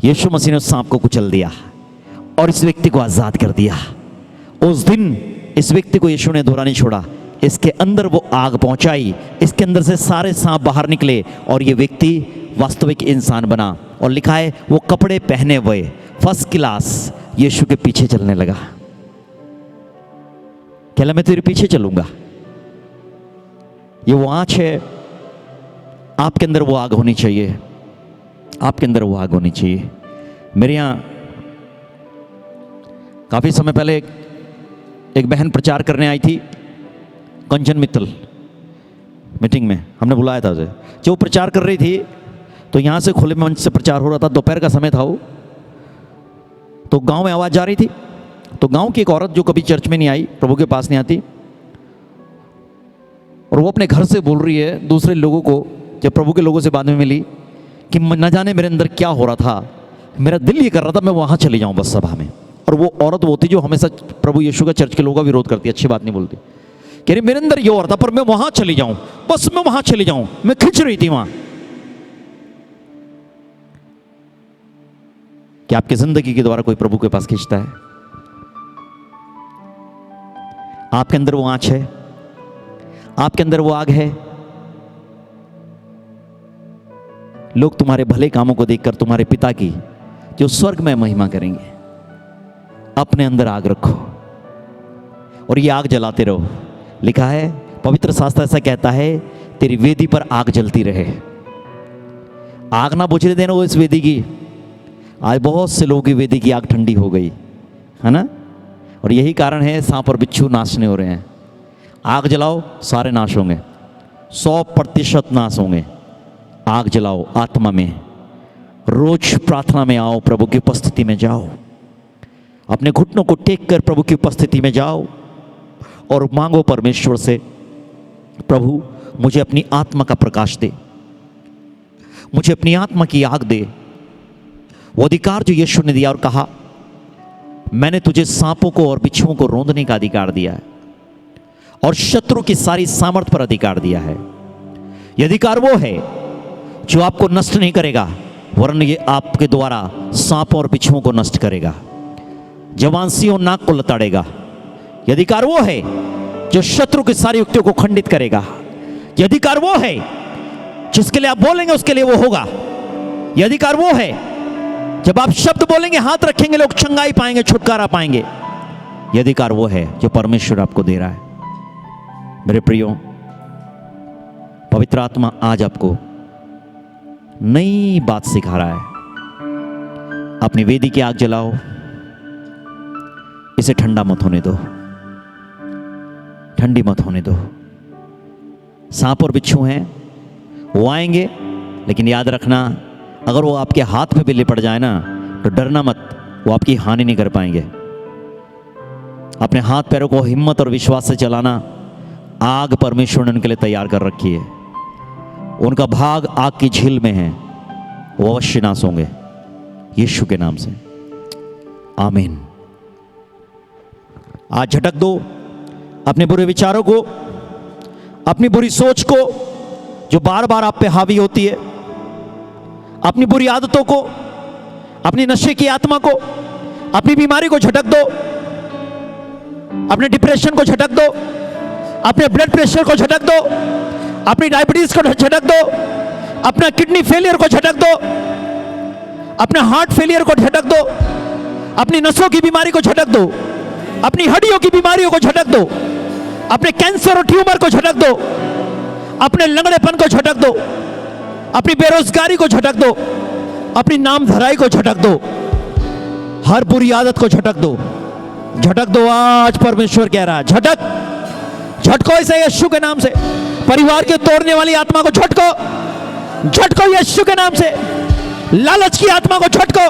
A: यीशु मसीह ने उस सांप को कुचल दिया और इस व्यक्ति को आजाद कर दिया। उस दिन इस व्यक्ति को यीशु ने धोरा नहीं छोड़ा, इसके अंदर वो आग पहुंचाई, इसके अंदर से सारे सांप बाहर निकले और ये व्यक्ति वास्तविक इंसान बना। और लिखा है वो कपड़े पहने हुए फर्स्ट क्लास यीशु के पीछे चलने लगा। कहला मैं तेरे पीछे चलूंगा। ये वो आँच है, आपके अंदर वो आग होनी चाहिए, आपके अंदर वो आग होनी चाहिए। मेरे यहाँ काफ़ी समय पहले एक बहन प्रचार करने आई थी, कंचन मित्तल मीटिंग में हमने बुलाया था उसे। जब वो प्रचार कर रही थी तो यहाँ से खुले मंच से प्रचार हो रहा था, दोपहर का समय था वो, तो गांव में आवाज़ जा रही थी। तो गांव की एक औरत जो कभी चर्च में नहीं आई, प्रभु के पास नहीं आती, और वो अपने घर से बोल रही है दूसरे लोगों को, जब प्रभु के लोगों से बाद में मिली, कि न जाने मेरे अंदर क्या हो रहा था, मेरा दिल ये कर रहा था मैं वहाँ चली जाऊँ बस सभा में। और वो औरत वो थी जो हमेशा प्रभु यीशु का चर्च के लोगों का विरोध करती, अच्छी बात नहीं बोलती। कह रही मेरे अंदर ये हो रहा था पर मैं वहाँ चली जाऊँ, बस मैं वहाँ चली जाऊँ, मैं खिंच रही थी वहाँ। क्या आपकी जिंदगी के द्वारा कोई प्रभु के पास खींचता है? आपके अंदर वो आँच है, आपके अंदर वो आग है। लोग तुम्हारे भले कामों को देखकर तुम्हारे पिता की जो स्वर्ग में महिमा करेंगे। अपने अंदर आग रखो और ये आग जलाते रहो। लिखा है पवित्र शास्त्र ऐसा कहता है, तेरी वेदी पर आग जलती रहे। आग ना बुझने देना वो इस वेदी की। आज बहुत से लोगों की वेदी की आग ठंडी हो गई है ना, और यही कारण है सांप और बिच्छू नाशने हो रहे हैं। आग जलाओ, सारे नाश होंगे, 100% नाश होंगे। आग जलाओ आत्मा में, रोज प्रार्थना में आओ, प्रभु की उपस्थिति में जाओ, अपने घुटनों को टेक कर प्रभु की उपस्थिति में जाओ और मांगो परमेश्वर से, प्रभु मुझे अपनी आत्मा का प्रकाश दे, मुझे अपनी आत्मा की आग दे। वो अधिकार जो यीशु ने दिया और कहा मैंने तुझे सांपों को और बिच्छुओं को रौंदने का अधिकार दिया है और शत्रु की सारी सामर्थ पर अधिकार दिया है। यह अधिकार वो है जो आपको नष्ट नहीं करेगा, वरन ये आपके द्वारा सांपों और बिच्छुओं को नष्ट करेगा, जवांसी और नाक को लताड़ेगा। यह अधिकार वो है जो शत्रु की सारी युक्तियों को खंडित करेगा। यह अधिकार वो है जिसके लिए आप बोलेंगे उसके लिए वो होगा। यह अधिकार वो है जब आप शब्द बोलेंगे, हाथ रखेंगे, लोग चंगाई पाएंगे, छुटकारा पाएंगे। यह अधिकार वो है जो परमेश्वर आपको दे रहा है। मेरे प्रियो, पवित्र आत्मा आज आपको नई बात सिखा रहा है। अपनी वेदी की आग जलाओ, इसे ठंडा मत होने दो, ठंडी मत होने दो। सांप और बिच्छू हैं, वो आएंगे, लेकिन याद रखना अगर वो आपके हाथ पे भी लिपट जाए ना तो डरना मत, वो आपकी हानि नहीं कर पाएंगे। अपने हाथ पैरों को हिम्मत और विश्वास से चलाना। आग परमेश्वर ने उनके लिए तैयार कर रखी है, उनका भाग आग की झील में है, वो अवश्य नाश होंगे यीशु के नाम से। आमीन। आज झटक दो अपने बुरे विचारों को, अपनी बुरी सोच को जो बार बार आप पे हावी होती है, अपनी बुरी आदतों को, अपनी नशे की आत्मा को, अपनी बीमारी को झटक दो, अपने डिप्रेशन को झटक दो, अपने ब्लड प्रेशर को झटक दो, अपनी डायबिटीज को झटक दो, अपना किडनी फेलियर को झटक दो, अपने हार्ट फेलियर को झटक दो, अपनी नसों की बीमारी को झटक दो, अपनी हड्डियों की बीमारियों को झटक दो, अपने कैंसर और ट्यूमर को झटक दो, अपने लंगड़ेपन को झटक दो, अपनी बेरोजगारी को झटक दो, अपनी नामधराई को झटक दो, हर बुरी आदत को झटक दो, झटक दो। आज परमेश्वर कह रहा है झटक, झटको इसे यीशु के नाम से। परिवार के तोड़ने वाली आत्मा को झटको, झटको यीशु के नाम से। लालच की आत्मा को झटको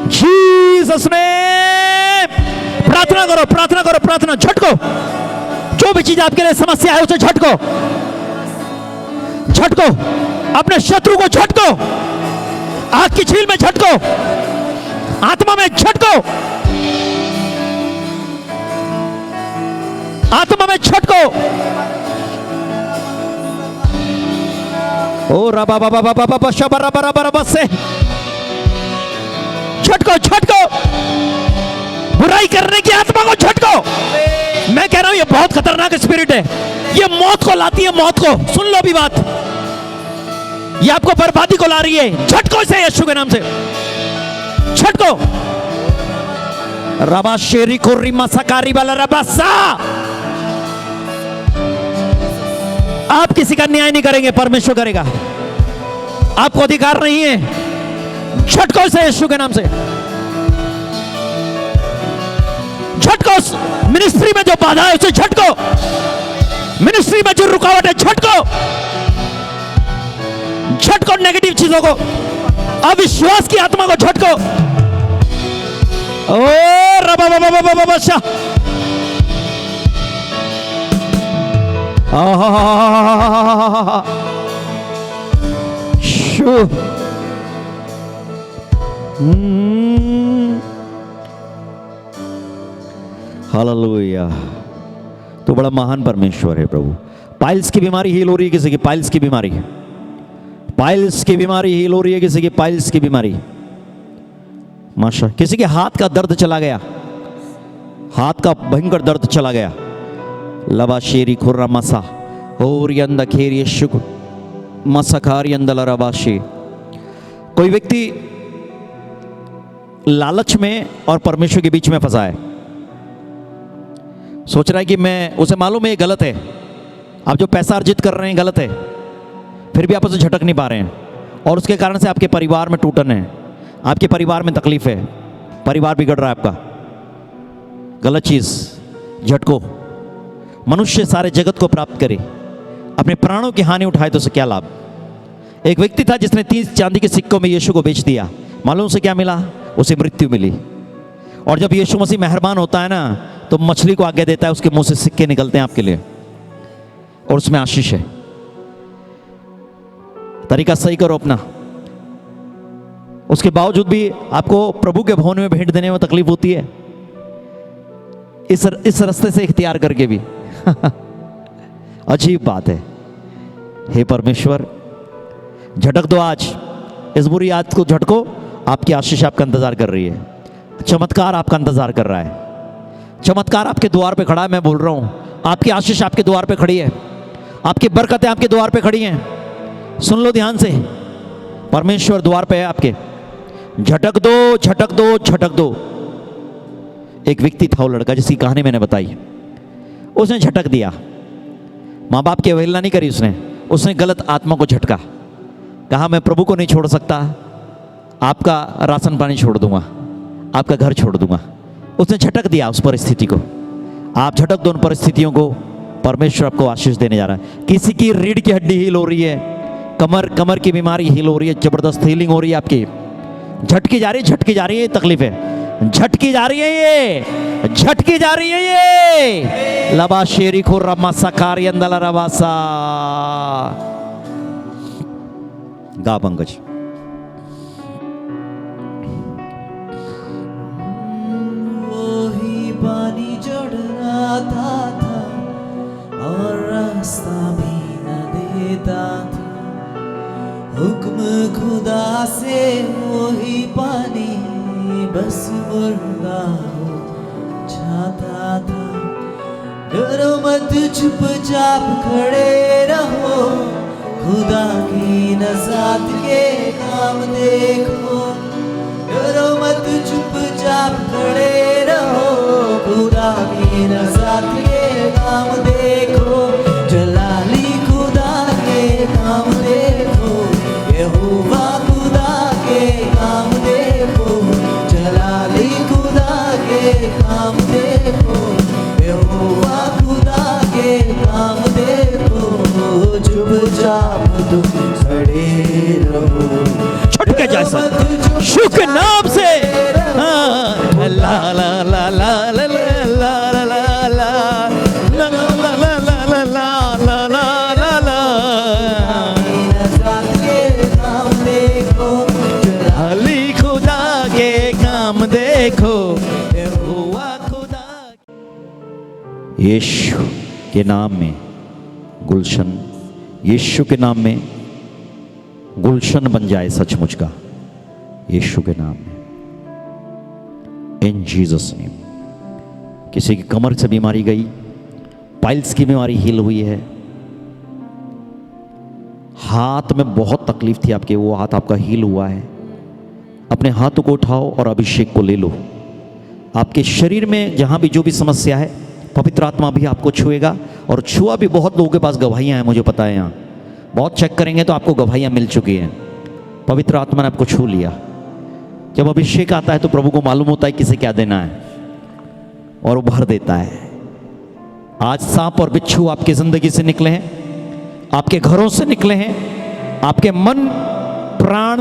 A: जीसस नेम। प्रार्थना करो, प्रार्थना करो, प्रार्थना, झटको। जो भी चीज आपके लिए समस्या है उसे झटको, झटको। अपने शत्रु को झटको, आग की झील में झटको, आत्मा में झटको, आत्मा में झटको। ओ रबा बाबा बाबा बाबा शबरा बरा बरा बस से झटको, झटको। बुराई करने की आत्मा को झटको। मैं कह रहा हूं ये बहुत खतरनाक स्पिरिट है, ये मौत को लाती है, मौत को। सुन लो अभी बात, ये आपको बर्बादी को ला रही है। झटको इसे यीशु के नाम से, झटको। रबा शेरी कुर्री मसकारी वाला रबासा। आप किसी का न्याय नहीं करेंगे, परमेश्वर करेगा। आपको अधिकार नहीं है। झटको इसे यीशु के नाम से, झटको। मिनिस्ट्री में जो बाधा है उसे झटको, मिनिस्ट्री में जो रुकावट है झटको, झटको नेगेटिव चीजों को, अविश्वास की आत्मा को झटको। ओ रबा बाबा बाबा बाबा शाह, हालेलुया। तो बड़ा महान परमेश्वर है प्रभु। पाइल्स की बीमारी हील हो रही है किसी की, पाइल्स की बीमारी, पाइल्स की बीमारी हील हो रही है किसी की, पाइल्स की बीमारी। माशा, किसी के हाथ का दर्द चला गया, हाथ का भयंकर दर्द चला गया। लबा शेरी खुर्रा मसा और यंदा खेरी शुक्र मसाखारी अंदला रबाशी। कोई व्यक्ति लालच में और परमेश्वर के बीच में फंसा है, सोच रहा है कि मैं, उसे मालूम है ये गलत है, आप जो पैसा अर्जित कर रहे हैं गलत है, फिर भी आप उसे झटक नहीं पा रहे हैं, और उसके कारण से आपके परिवार में टूटन है, आपके परिवार में तकलीफ है, परिवार बिगड़ रहा है आपका। गलत चीज, झटको। मनुष्य सारे जगत को प्राप्त करे, अपने प्राणों की हानि उठाए तो उसे क्या लाभ। एक व्यक्ति था जिसने 30 चांदी के सिक्कों में यीशु को बेच दिया, मालूम उसे क्या मिला? उसे मृत्यु मिली। और जब यीशु मसीह मेहरबान होता है ना, तो मछली को आगे देता है, उसके मुंह से सिक्के निकलते हैं आपके लिए, और उसमें आशीष है। तरीका सही करो अपना। उसके बावजूद भी आपको प्रभु के भवन में भेंट देने में तकलीफ होती है, इस रास्ते से इख्तियार करके भी। अजीब बात है। हे परमेश्वर, झटक दो आज, इस बुरी आदत को झटको। आपकी आशीष आपका इंतजार कर रही है, चमत्कार आपका इंतजार कर रहा है। चमत्कार आपके द्वार पे खड़ा है। मैं बोल रहा हूं, आपकी आशीष आपके द्वार पे खड़ी है, आपकी बरकतें आपके द्वार पे खड़ी हैं। सुन लो ध्यान से, परमेश्वर द्वार पे है आपके। झटक दो, झटक दो, झटक दो। एक व्यक्ति था, वो लड़का जिसकी कहानी मैंने बताई, उसने झटक दिया। माँ बाप की अवहेलना नहीं करी उसने गलत आत्मा को झटका। कहा मैं प्रभु को नहीं छोड़ सकता, आपका राशन पानी छोड़ दूंगा, आपका घर छोड़ दूंगा। उसने झटक दिया उस परिस्थिति को। आप झटक दो उन परिस्थितियों को, परमेश्वर आपको आशीष देने जा रहा है। किसी की रीढ़ की हड्डी हील हो रही है, कमर की बीमारी हील हो रही है, जबरदस्त हीलिंग हो रही है आपकी। झटकी जा रही है, झटकी जा रही है, ये तकलीफ है, झटकी जा रही है, ये झटकी जा रही है, ये लबा शेरी खुर रमा सकारी अंदला रवासा। गा पंकज।
C: वही पानी चढ़ रहा था और रास्ता भी न देता था। हुक्म खुदा से वही पानी बस मुर्दा हो जाता था। डरो मत, चुपचाप खड़े रहो, खुदा की नज़ात के काम देखो। डरो मत, चुपचाप खड़े रहो, खुदा की नज़ात के काम देखो। जलाली खुदा के काम देखो, यहोवा खुदा के काम देखो। जलाली खुदा के काम देखो, यहोवा खुदा के काम देखो। चुपचाप तुम खड़े रहो,
A: छुट के जैसा शुक्र नाम से। ला ला ला ला ला ला ला ला ला ला ला ला ला। अली खुदा के काम देखो, यहोवा खुदा। यीशु के नाम में गुलशन, यीशु के नाम में गुलशन बन जाए सचमुच का, यीशु के नाम में, इन जीसस नेम। किसी की कमर से बीमारी गई, पाइल्स की बीमारी हील हुई है, हाथ में बहुत तकलीफ थी आपके, वो हाथ आपका हील हुआ है। अपने हाथों को उठाओ और अभिषेक को ले लो। आपके शरीर में जहाँ भी जो भी समस्या है, पवित्र आत्मा भी आपको छुएगा। और छुआ भी, बहुत लोगों के पास गवाहियाँ हैं, मुझे पता है। यहाँ बहुत चेक करेंगे तो आपको गवाहियाँ मिल चुकी हैं। पवित्र आत्मा ने आपको छू लिया। जब अभिषेक आता है तो प्रभु को मालूम होता है किसे क्या देना है, और वो भर देता है। आज सांप और बिच्छू आपकी जिंदगी से निकले हैं, आपके घरों से निकले हैं, आपके मन, प्राण,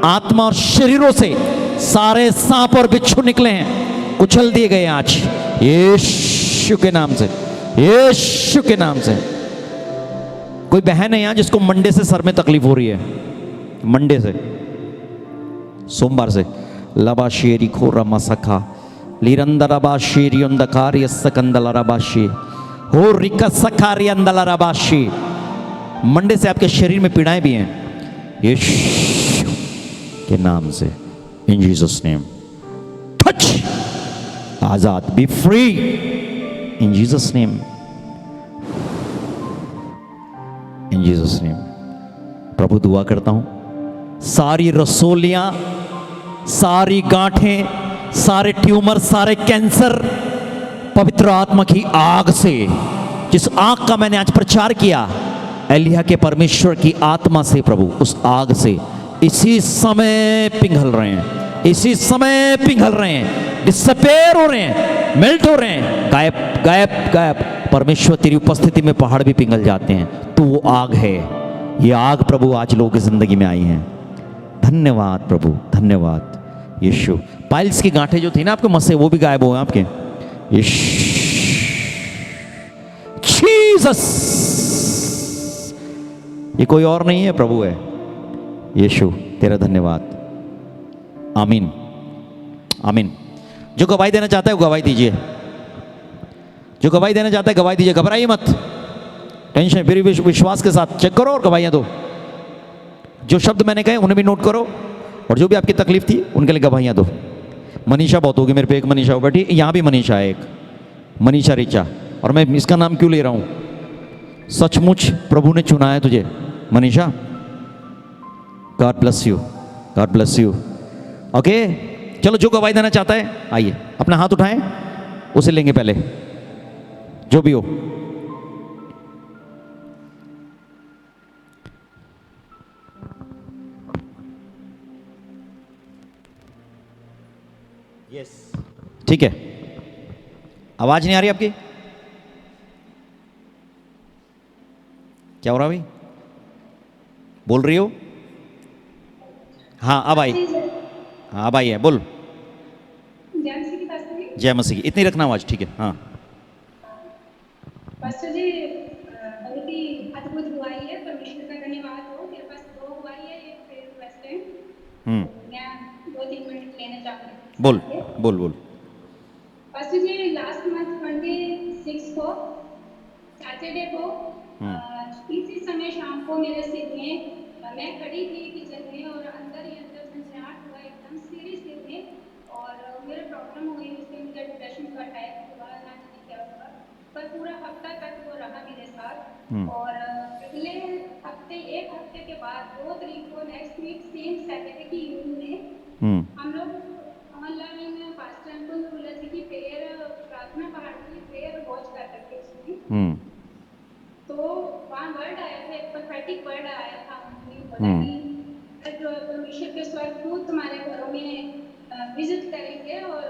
A: आत्मा और शरीरों से सारे सांप और बिच्छू निकले हैं, कुचल दिए गए आज यीशु के नाम से, यीशु के नाम से। कोई बहन है यहाँ जिसको मंडे से सर में तकलीफ हो रही है, मंडे से, सोमवार से, लबा शेरी खोरा मसखा लीरंदरबा शेरी अंधकारी सकंदलरबाशी हो रिका सखारी अंदलरबाशी। मंडे से आपके शरीर में पीड़ाएं भी हैं, यीशु के नाम से, इन जीसस नेम, टच, आजाद, be free in Jesus name, in Jesus name. प्रभु दुआ करता हूं, सारी रसोलियां, सारी गांठें, सारे ट्यूमर, सारे कैंसर पवित्र आत्मा की आग से, जिस आग का मैंने आज प्रचार किया, एलिया के परमेश्वर की आत्मा से, प्रभु उस आग से इसी समय पिघल रहे हैं, इसी समय पिघल रहे हैं, डिसअपीयर हो रहे हैं, मेल्ट हो रहे हैं, गायब गायब गायब। परमेश्वर तेरी उपस्थिति में पहाड़ भी पिघल जाते हैं। तो वो आग है, ये आग प्रभु आज लोगों की जिंदगी में आई हैं। धन्यवाद प्रभु, धन्यवाद यीशु। पाइल्स की गांठें जो थी ना आपके मस्से, वो भी गायब हुए आपके, जीसस। ये कोई और नहीं है, प्रभु है यीशु। तेरा धन्यवाद, आमीन आमीन। जो गवाही देना चाहता है वो गवाही दीजिए, जो गवाही देना चाहता है गवाही दीजिए, घबराइए मत, टेंशन, फिर विश्वास के साथ चेक करो और गवाहियां दो। जो शब्द मैंने कहे उन्हें भी नोट करो, और जो भी आपकी तकलीफ थी उनके लिए गवाहियां दो। मनीषा बहुत होगी, मेरे पे एक मनीषा हो बैठी, यहाँ भी मनीषा है, एक मनीषा रिचा। और मैं इसका नाम क्यों ले रहा हूँ, सचमुच प्रभु ने चुना है तुझे Manisha. God bless you, God bless you. Okay, चलो जो गवाही देना चाहता है आइए, अपना हाथ उठाएं, उसे लेंगे पहले, जो भी हो। यस, ठीक है। आवाज नहीं आ रही आपकी, क्या हो रहा भाई, बोल रही हो? हाँ अब आई, हाँ अब आई है, बोल। जय मसीह की, इतनी रखना आवाज, ठीक है। हाँ
D: पास्टर जी, बहुत ही अद्भुत गवाही है, परमेश्वर का धन्यवाद हो। मेरे पास 2 गवाही है, एक प्रेयर रिक्वेस्ट है। मैं 2-3 मिनट लेना चाहूँगी।
A: बोल बोल बोल।
D: पास्टर जी, लास्ट मंथ 26 को, सैटरडे को, इसी समय शाम को मेरे सिर में, मैं खड़ी थी किचन में और अंदर ही अंदर झंझनाहट हुआ, एकदम सीरियस सिर में, और मेरे प्रॉब्लम हुई। उसमें मुझे डिप्रेशन का अटैक हुआ, ना जाने क्या हुआ, पर पूरा हफ्ता तक वो रहा मेरे साथ। और अगले हफ्ते, 1 हफ्ते के बाद 2 तारीख को, नेक्स्ट वीक सेम सैटरडे की इवनिंग में हम लोग ऑनलाइन पास्टर अंकुल तुलसी जी की प्रेयर, प्रार्थना पहाड़ की प्रेयर वॉच कर रहे थे उसमें। तो वहाँ वर्ड आया था, एक प्रोफेटिक वर्ड आया था, उन्होंने बोला कि परमेश्वर के स्वर्गदूत तुम्हारे घरों में विजिट करेंगे और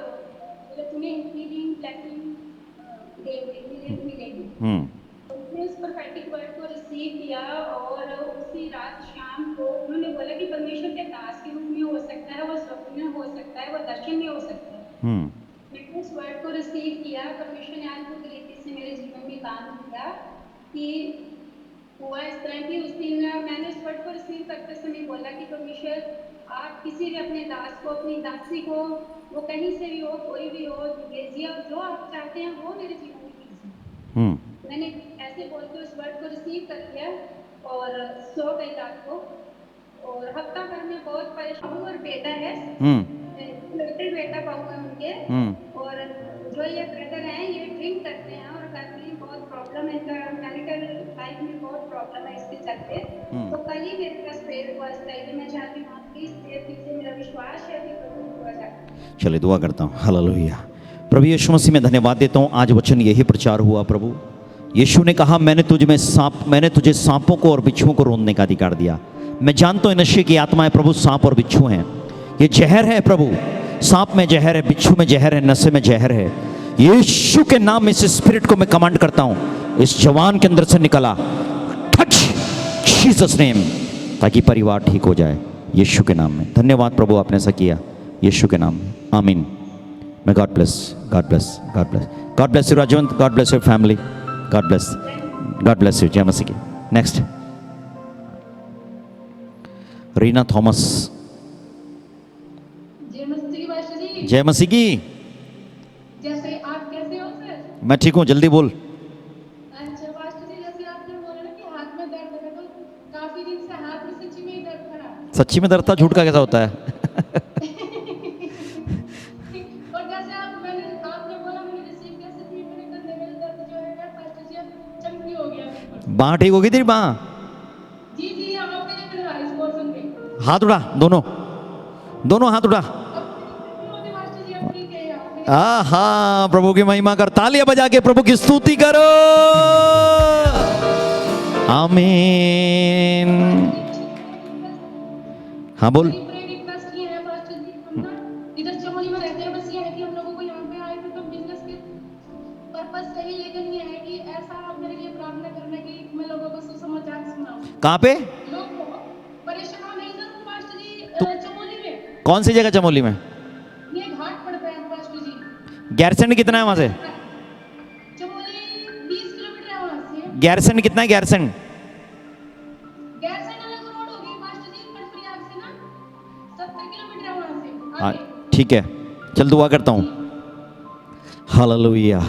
D: तुम्हें हीलिंग ब्लेसिंग मिलेगी। तो उसने उस प्रोफेटिक वर्ड को रिसीव किया, और उसी रात शाम को उन्होंने बोला कि परमेश्वर के दास के रूप में हो सकता है, वो स्वप्न में हो सकता है, वो दर्शन में हो सकता है। मैंने उस वर्ड को रिसीव किया। परमेश्वर ने अद्भुत रीति से मेरे जीवन में काम किया कि हुआ इस तरह की, उस दिन मैंने उस वर्ड को रिसीव करते समय बोला कि परमेश्वर, आप किसी भी अपने दास को, अपनी दासी को, वो कहीं से भी हो, कोई भी हो, भेजिए, जो आप चाहते हैं वो मेरे जीवन में कीजिए। मैंने ऐसे बोल के उस वर्ड को रिसीव कर लिया और सो गई रात को। और हफ्ता भर में बहुत परेशान हूँ, और बेटा है, लड़के बेटा पाऊँ मैं उनके, और जो जो ये ब्रदर हैं ये ड्रिंक करते हैं और घर में बहुत प्रॉब्लम है, इनका मेडिकल लाइफ में बहुत प्रॉब्लम है इसके चलते। तो कल ही मेरे पास प्रेयर हुआ, इसलिए मैं चाहती हूँ आप प्लीज प्रेयर कीजिए, मेरा विश्वास है कि प्रभु पूरा करेगा।
A: चलिए दुआ करता हूँ। हालेलुया। प्रभु यीशु मसीह में धन्यवाद देता हूँ। आज वचन यही प्रचार हुआ प्रभु। यीशु ने कहा मैंने तुझे सांपों को और बिच्छुओं को रोंदने का अधिकार दिया। मैं जानता हूँ नशे की आत्माएं प्रभु सांप और बिच्छू हैं। ये जहर है प्रभु, सांप में जहर है, बिच्छू में जहर है, नशे में जहर है। यीशु के नाम में इस स्पिरिट को मैं कमांड करता हूँ, इस जवान के अंदर से निकला, टच जीसस नेम, ताकि परिवार ठीक हो जाए यीशु के नाम में। धन्यवाद प्रभु, आपने ऐसा किया यीशु के नाम में, आमीन। मैं God bless, God bless, God bless, God bless you Rajwant, God bless your family, God bless you. जय मसीह की। Next Reena Thomas.
D: जय मसीह की पास्टर जी।
A: जय मसीह की।
D: जैसे आप कैसे हो सर?
A: मैं ठीक हूँ, जल्दी बोल।
D: अच्छा पास्टर जी, जैसे आपने बोला ना कि हाथ में दर्द है, तो काफी दिन से हाथ में सच्ची में ही दर्द था ना?
A: सच्ची में दर्द था, झूठ का कैसा होता है?
D: और जैसे आपने बोला मैंने रिसीव किया, सच में मेरे कंधे में दर्द जो है पास्टर जी अब चमकी हो गया बिल्कुल।
A: बाँह ठीक होगी तेरी बाँह?
D: जी जी, हम आपके लिए मिल रहा है इस पोर्शन पे।
A: हाथ उठा, दोनों हाथ उठा।
D: पास्टर जी अब ठीक है यहाँ।
A: आहा, प्रभु की महिमा कर, तालियां बजा के प्रभु की स्तुति करो। आमीन। हाँ बोल।
D: प्रेयर रिक्वेस्ट ये है पास्टर जी, हम ना इधर चमोली में रहते हैं, बस ये है कि हम लोगों को यहाँ पे आए थे तो बिजनेस के पर्पस से ही, लेकिन ये है कि ऐसा आप मेरे लिए प्रार्थना करना कि मैं लोगों को सुसमाचार सुनाऊं।
A: कहाँ पे?
D: लोग बहुत परेशान है इधर पास्टर जी, चमोली में।
A: कौन सी जगह चमोली में?
D: ये घाट पड़ता है पास्टर जी।
A: गैरसैंड कितना है वहां से?
D: चमोली 20 किलोमीटर है वहाँ से।
A: गैरसैंड कितना है? गैरसैंड
D: गैरसैंड अलग रोड होगी पास्टर जी, कटप्रयाग से ना 70 किलोमीटर है वहाँ से
A: हाँ
D: आगे।
A: ठीक है, चल दुआ करता हूँ। हालेलुया।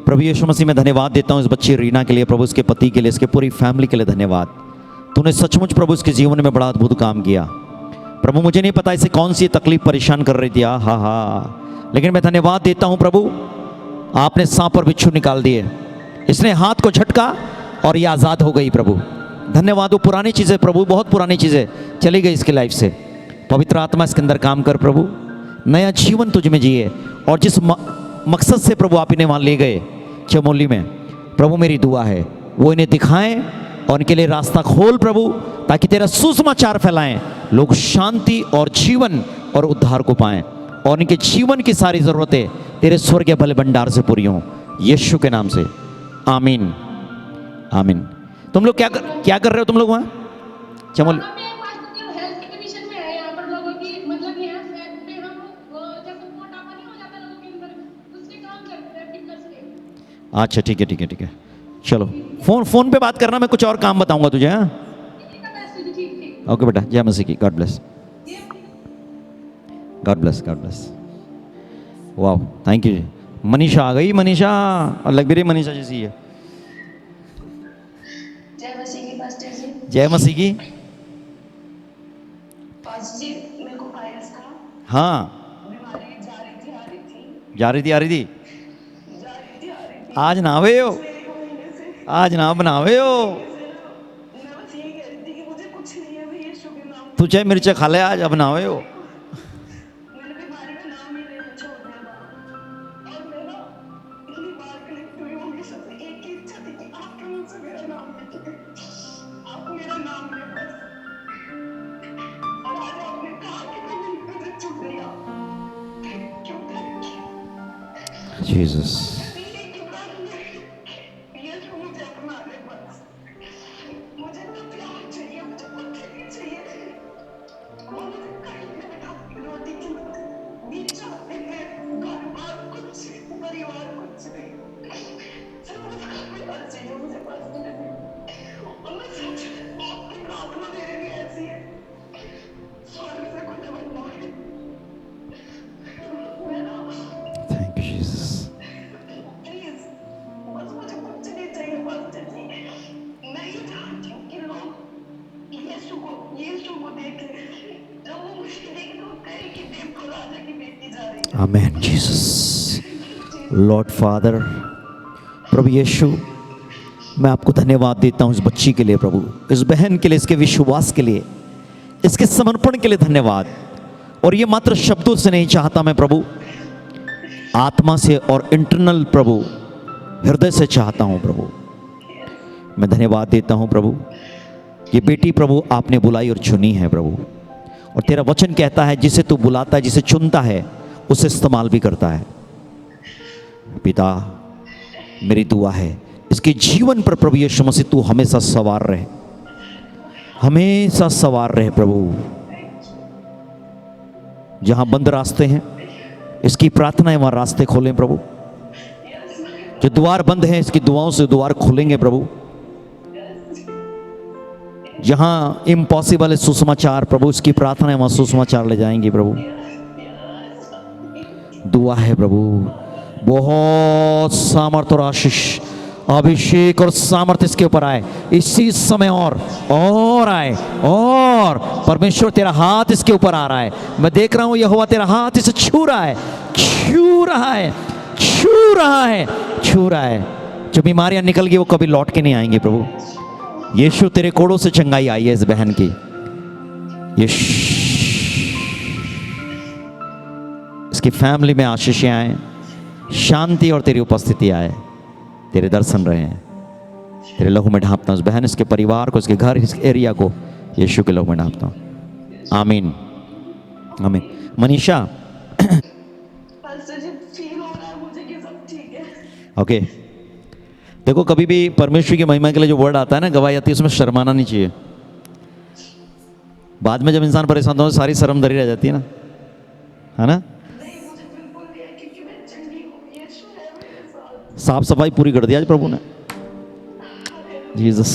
A: प्रभु यीशु मसीह में धन्यवाद देता हूँ इस बच्ची रीना के लिए, प्रभु इसके पति के लिए, इसके पूरी फैमिली के लिए धन्यवाद। तूने सचमुच प्रभु इसके जीवन में बड़ा अद्भुत काम किया प्रभु। मुझे नहीं पता इसे कौन सी तकलीफ परेशान कर रही थी, हा, लेकिन मैं धन्यवाद देता हूँ प्रभु, आपने सांप और बिच्छू निकाल दिए, इसने हाथ को झटका और ये आज़ाद हो गई प्रभु। धन्यवाद। वो पुरानी चीज़ें प्रभु, बहुत पुरानी चीज़ें चली गई इसकी लाइफ से। पवित्र आत्मा इसके अंदर काम कर प्रभु, नया जीवन तुझ में जिए। और जिस मकसद से प्रभु आप इन्हें वहाँ ले गए चमोली में, प्रभु मेरी दुआ है वो इन्हें दिखाएं और इनके लिए रास्ता खोल प्रभु, ताकि तेरा सुसमाचार फैलाएं, लोग शांति और जीवन और उद्धार को पाएं और इनके जीवन की सारी ज़रूरतें तेरे स्वर्गीय भले भंडार से पूरी हों, यीशु के नाम से, आमीन, आमीन। तुम लोग क्या कर रहे हो तुम लोग वहाँ चमोली?
D: हेल्थ कंडीशन में है यहाँ पर लोगों की, मतलब ये है फैट पे हम जैसे मोटापा नहीं हो जाता लोगों के अंदर, उसके काम करते हैं फिटनेस के।
A: अच्छा ठीक है, चलो फोन पे बात करना, मैं कुछ और काम बताऊंगा तुझे। हाँ
D: ठीक।
A: ओके बेटा, जय मसीह की। God bless, God bless, God bless. वाह, थैंक यू। मनीषा आ गई, मनीषा और लग भी रही मनीषा जैसी है।
E: जय मसीह की पास्टर जी।
A: जय मसीह की।
E: पास्टर जी मेरे को वायरस था,
A: हाँ
E: बीमारी जा रही थी आ रही थी
A: जा रही थी
E: जा रही थी।
A: आज नहावे हो?
E: एक महीने से
A: आज ना बनावे हो?
E: मैं बस यही कह रही थी कि मुझे कुछ नहीं है, मैं यीशु के नाम
A: तू चाहे मिर्चा खा ले, आज अब नहावे हो?
E: मैंने बीमारी का नाम ही लेना छोड़ दिया था। और मैं ना इतनी बार कलेक्ट हुई हूँ, हमेशा से एक ही इच्छा थी कि आपके मुंह से मेरा नाम लीजिए, आप मेरा नाम लें बस। और आज आपने कहा कि मैं मुझे छूट लिया, क्यों
A: जीसस।
E: यीशु मुझे अपना ले बस। मुझे तो प्यार चाहिए, मुझे कुछ नहीं चाहिए। और मुझे कहीं पे बैठा रोटी की बीच में घर बार कुछ परिवार कुछ नहीं, सिर्फ उसका प्यार चाहिए मुझे बस। और मैं सच आपकी प्रार्थना मेरे लिए ऐसी है, स्वर्ग से कुछ बनवाए। मैं ना
A: थैंक यू जीसस।
E: प्लीज बस मुझे कुछ नहीं चाहिए पास्टर जी। मैं ये चाहती हूँ कि लोग यीशु को देखें, जब वो मुझे देखें तो कहे कि देखो राजा की बेटी जा रही है।
A: आमेन जीसस। लॉर्ड फादर, प्रभु यीशु, मैं आपको धन्यवाद देता हूँ इस बच्ची के लिए प्रभु, इस बहन के लिए, इसके विश्वास के लिए, इसके समर्पण के लिए धन्यवाद। और ये मात्र शब्दों से नहीं चाहता मैं प्रभु, आत्मा से और इंटरनल प्रभु हृदय से चाहता हूँ प्रभु। मैं धन्यवाद देता हूँ प्रभु, ये बेटी प्रभु आपने बुलाई और चुनी है प्रभु, और तेरा वचन कहता है जिसे तू बुलाता है, जिसे चुनता है, उसे इस्तेमाल भी करता है। पिता, मेरी दुआ है इसके जीवन पर प्रभु यीशु मसीह तू हमेशा सवार रहे, हमेशा सवार रहे प्रभु। जहां बंद रास्ते हैं, इसकी प्रार्थना है वहां रास्ते खोलें प्रभु। जो द्वार बंद हैं, इसकी दुआओं से द्वार खुलेंगे प्रभु। जहां इम्पॉसिबल है सुसमाचार प्रभु, इसकी प्रार्थना है वहां सुसमाचार ले जाएंगे प्रभु। दुआ है प्रभु, बहुत सामर्थ और आशीष, अभिषेक और सामर्थ इसके ऊपर आए इसी समय, और आए। और परमेश्वर तेरा हाथ इसके ऊपर आ रहा है, मैं देख रहा हूं यहोवा तेरा हाथ इसे छू रहा है, छू रहा है, छू रहा है, छू रहा है। जो बीमारियां निकल गई वो कभी लौट के नहीं आएंगी प्रभु। यीशु तेरे कोड़ों से चंगाई आई है इस बहन की। इसकी फैमिली में आशीषें आए, शांति और तेरी उपस्थिति आए, तेरे दर्शन रहे हैं। तेरे लहू में ढांपता हूं उस बहन, इसके परिवार को, इसके घर, इस एरिया को यीशु के लहू में ढांपता हूं। आमीन, आमीन। मनीषा,
E: पास्टर जी फील हो रहा है मुझे कि सब ठीक है।
A: ओके, देखो कभी भी परमेश्वर की महिमा के लिए जो वर्ड आता है ना, गवाही आती है, उसमें शर्माना नहीं चाहिए। बाद में जब इंसान परेशान हो, सारी शर्म धरी रह जाती है ना, है ना।
E: नहीं, मुझे बिल्कुल नहीं है क्योंकि मैं चंगी हूँ, यीशु है मेरे साथ।
A: साफ सफाई पूरी कर दी आज प्रभु ने। जीसस,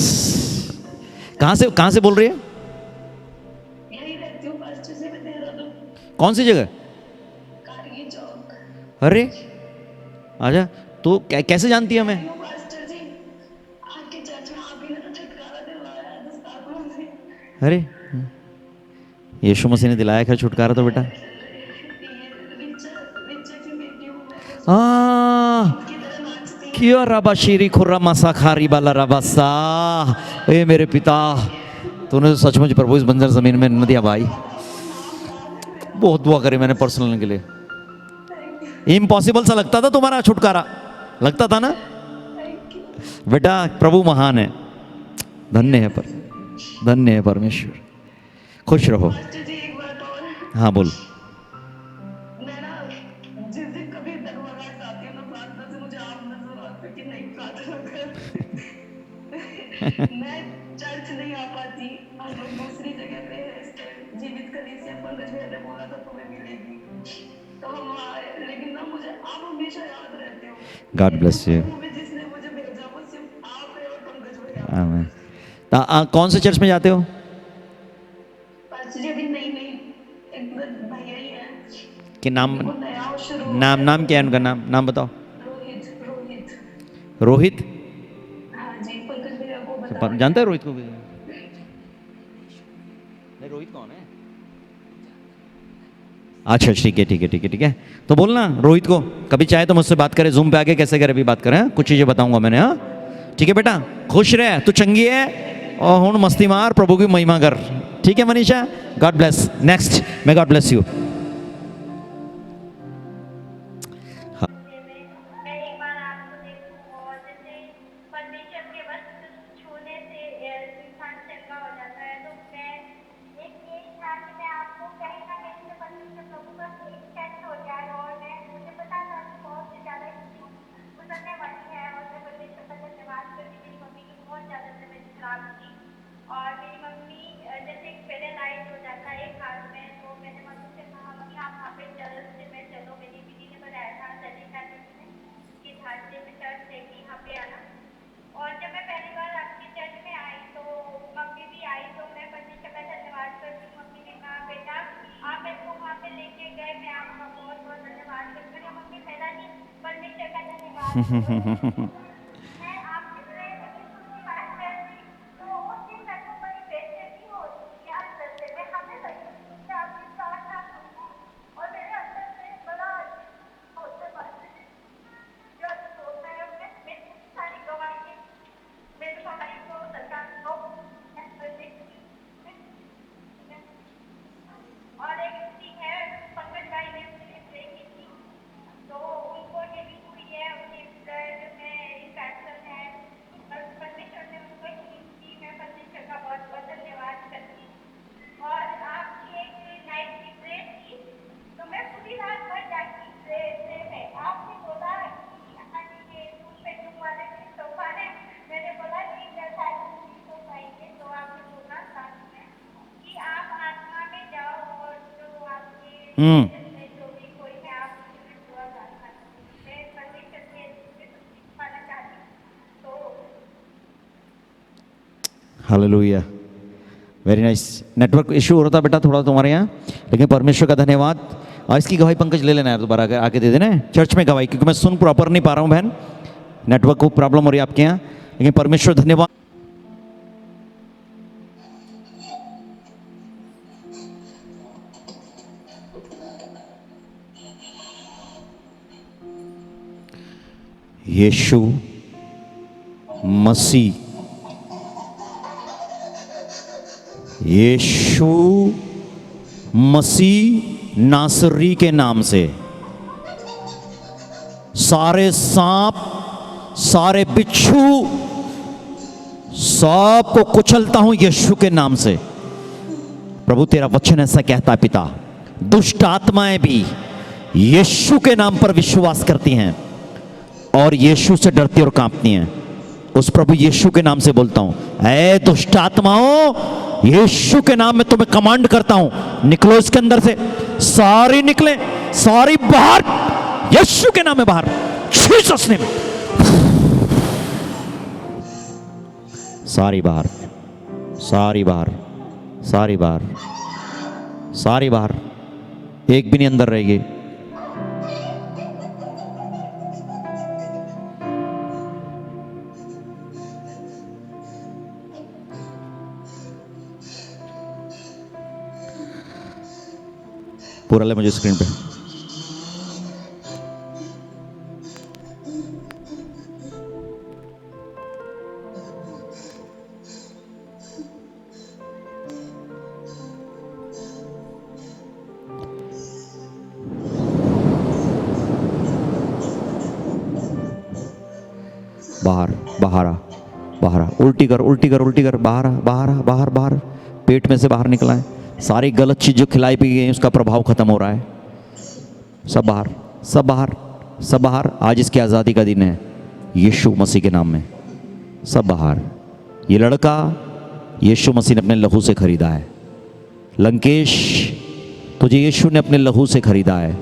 A: कहाँ से बोल रही है?
E: यहीं रहती हूँ पास्टर जी, मैं देहरादून,
A: कौन सी जगह?
E: कारगी चौक।
A: अरे आजा, तो कैसे जानती है हमें?
E: पास्टर जी, आपके चर्च में आप ही ने तो छुटकारा दिलवाया है दुष्टात्मा से।
A: अरे यीशु मसीह ने दिलाया क्या छुटकारा? तो बेटा
E: रिचा की बेटी हूँ मैं,
A: हाँ,
E: की तरह नाचती
A: क्यों रबा शीरी खुर्रा मसा खारी बाला रबासा। ए मेरे पिता, तूने तो सचमुच प्रभु इस बंजर जमीन में न दिया भाई। बहुत दुआ करी मैंने पर्सनल के लिए। इम्पॉसिबल सा लगता था तुम्हारा छुटकारा, लगता था ना बेटा। प्रभु महान है, धन्य है, पर धन्य है परमेश्वर। खुश रहो।
E: पास्टर जी एक बात और,
A: हाँ बोल।
E: मैं ना जिस दिन कभी डगमगाहट आती है ना प्रार्थना से, मुझे आप नजर आते कि नहीं प्रार्थना कर। मैं चर्च नहीं आ पाती, हम लोग दूसरी जगह पे है इस टाइम। जीवित कलीसिया पंकज भैया ने बोला था तुम्हें मिलेगी, तो हम आए, लेकिन ना मुझे आप हमेशा याद रहते हो।
A: God bless you.
E: मुझे जिसने मुझे भेजा वो सिर्फ आप है और पंकज भैया।
A: आमीन। कौन से चर्च में जाते हो?
E: पास्टर जी अभी नहीं एक भैया ही है,
A: कि नाम,
E: वो नया और शुरू
A: नाम क्या है उनका? नाम बताओ।
E: रोहित।
A: रोहित।
E: हाँ जी, पंकज भैया को बता।
A: जानते हैं रोहित को भी? नहीं, रोहित कौन है? अच्छा ठीक है। तो बोलना रोहित को, कभी चाहे तो मुझसे बात करे, जूम पे आके कैसे करे भी बात करें, कुछ चीजें बताऊंगा मैंने। हाँ ठीक है बेटा, खुश रहे, तू चंगी है और हुण मस्ती मार, प्रभु की महिमा कर। ठीक है Manisha, God bless. Next, may God bless you.
F: मैं एक बार आपको देखूं और जैसे परमेश्वर के वस्त्र छूने से इंसान चंगा हो जाता है, तो मैं एक यही था कि मैं आपको कहीं ना कहीं से परमेश्वर प्रभु का एक टच हो जाए। और मुझे पता था कि बहुत से ज़्यादा गुजरने वाली है, और मैं परमेश्वर का धन्यवाद करती। मेरी मम्मी की बहुत ज़्यादा तबीयत खराब थी, और मेरी मम्मी जैसे एक पैरालाइज हो जाता है एक हाथ में, तो मैंने मम्मी से कहा मम्मी आप वहाँ पे चलो। मेरी दीदी ने बताया था चली जाने कि धारते में चर्च है कि यहाँ पे आना। और जब मैं पहली बार आपके चर्च में आई तो मम्मी भी आई, तो मैं परमेश्वर का धन्यवाद करती हूँ। मम्मी ने कहा बेटा आप मेरे को वहाँ पे लेके गए, मैं आपका बहुत बहुत धन्यवाद करती हूँ। मम्मी पहला नहीं, परमेश्वर का धन्यवाद। मैं आपके से बात करती तो उस दिन मेरे को बड़ी बेचैनी होती थी याद करते हुए। हमेशा आपकी प्रार्थना सुनूं और मेरे अंदर से बड़ा होते बात।
A: हम्म।
F: जो भी कोई है आप उसमें दुआ प्रार्थना करें। मैं परमेश्वर के पाना चाहती हूँ। तो
A: hallelujah, very nice. Network issue हो रहा था बेटा थोड़ा तुम्हारे यहाँ, लेकिन परमेश्वर का धन्यवाद। और इसकी गवाही पंकज ले लेना यार, दोबारा आके दे देना चर्च में गवाही, क्योंकि मैं सुन प्रॉपर नहीं पा रहा हूँ बहन, नेटवर्क को प्रॉब्लम हो रही है आपके यहाँ। लेकिन परमेश्वर धन्यवाद। यीशु मसीह, यीशु मसीह नासरी के नाम से सारे सांप, सारे बिच्छू, सब को कुचलता हूं यीशु के नाम से। प्रभु तेरा वचन ऐसा कहता है पिता, दुष्ट आत्माएं भी यीशु के नाम पर विश्वास करती हैं और यीशु से डरती और कांपती हैं। उस प्रभु यीशु के नाम से बोलता हूं, ऐ दुष्ट आत्माओं, यीशु के नाम में तुम्हें कमांड करता हूं, निकलो इसके अंदर से। सारी निकले, सारी बाहर, यीशु के नाम में बाहर, जीसस नेम। सारी बाहर, सारी बाहर, सारी बाहर, सारी बाहर, एक भी नहीं अंदर रहेगी। पूरा ले मुझे स्क्रीन पे। बाहर, बाहर आ, बाहर आ, उल्टी कर, उल्टी कर, उल्टी कर, बाहर आ, बाहर आ, बाहर, बाहर, पेट में से बाहर निकला है। सारी गलत चीज जो खिलाई पी गई है उसका प्रभाव खत्म हो रहा है। सब बाहर, सब बाहर, सब बाहर। आज इसकी आज़ादी का दिन है यीशु मसीह के नाम में। सब बाहर। ये लड़का यीशु मसीह ने अपने लहू से खरीदा है। लंकेश, तुझे यीशु ने अपने लहू से खरीदा है।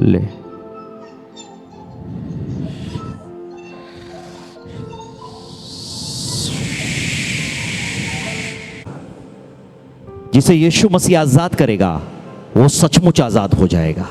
A: ले, जिसे यीशु मसीह आजाद करेगा वो सचमुच आजाद हो जाएगा।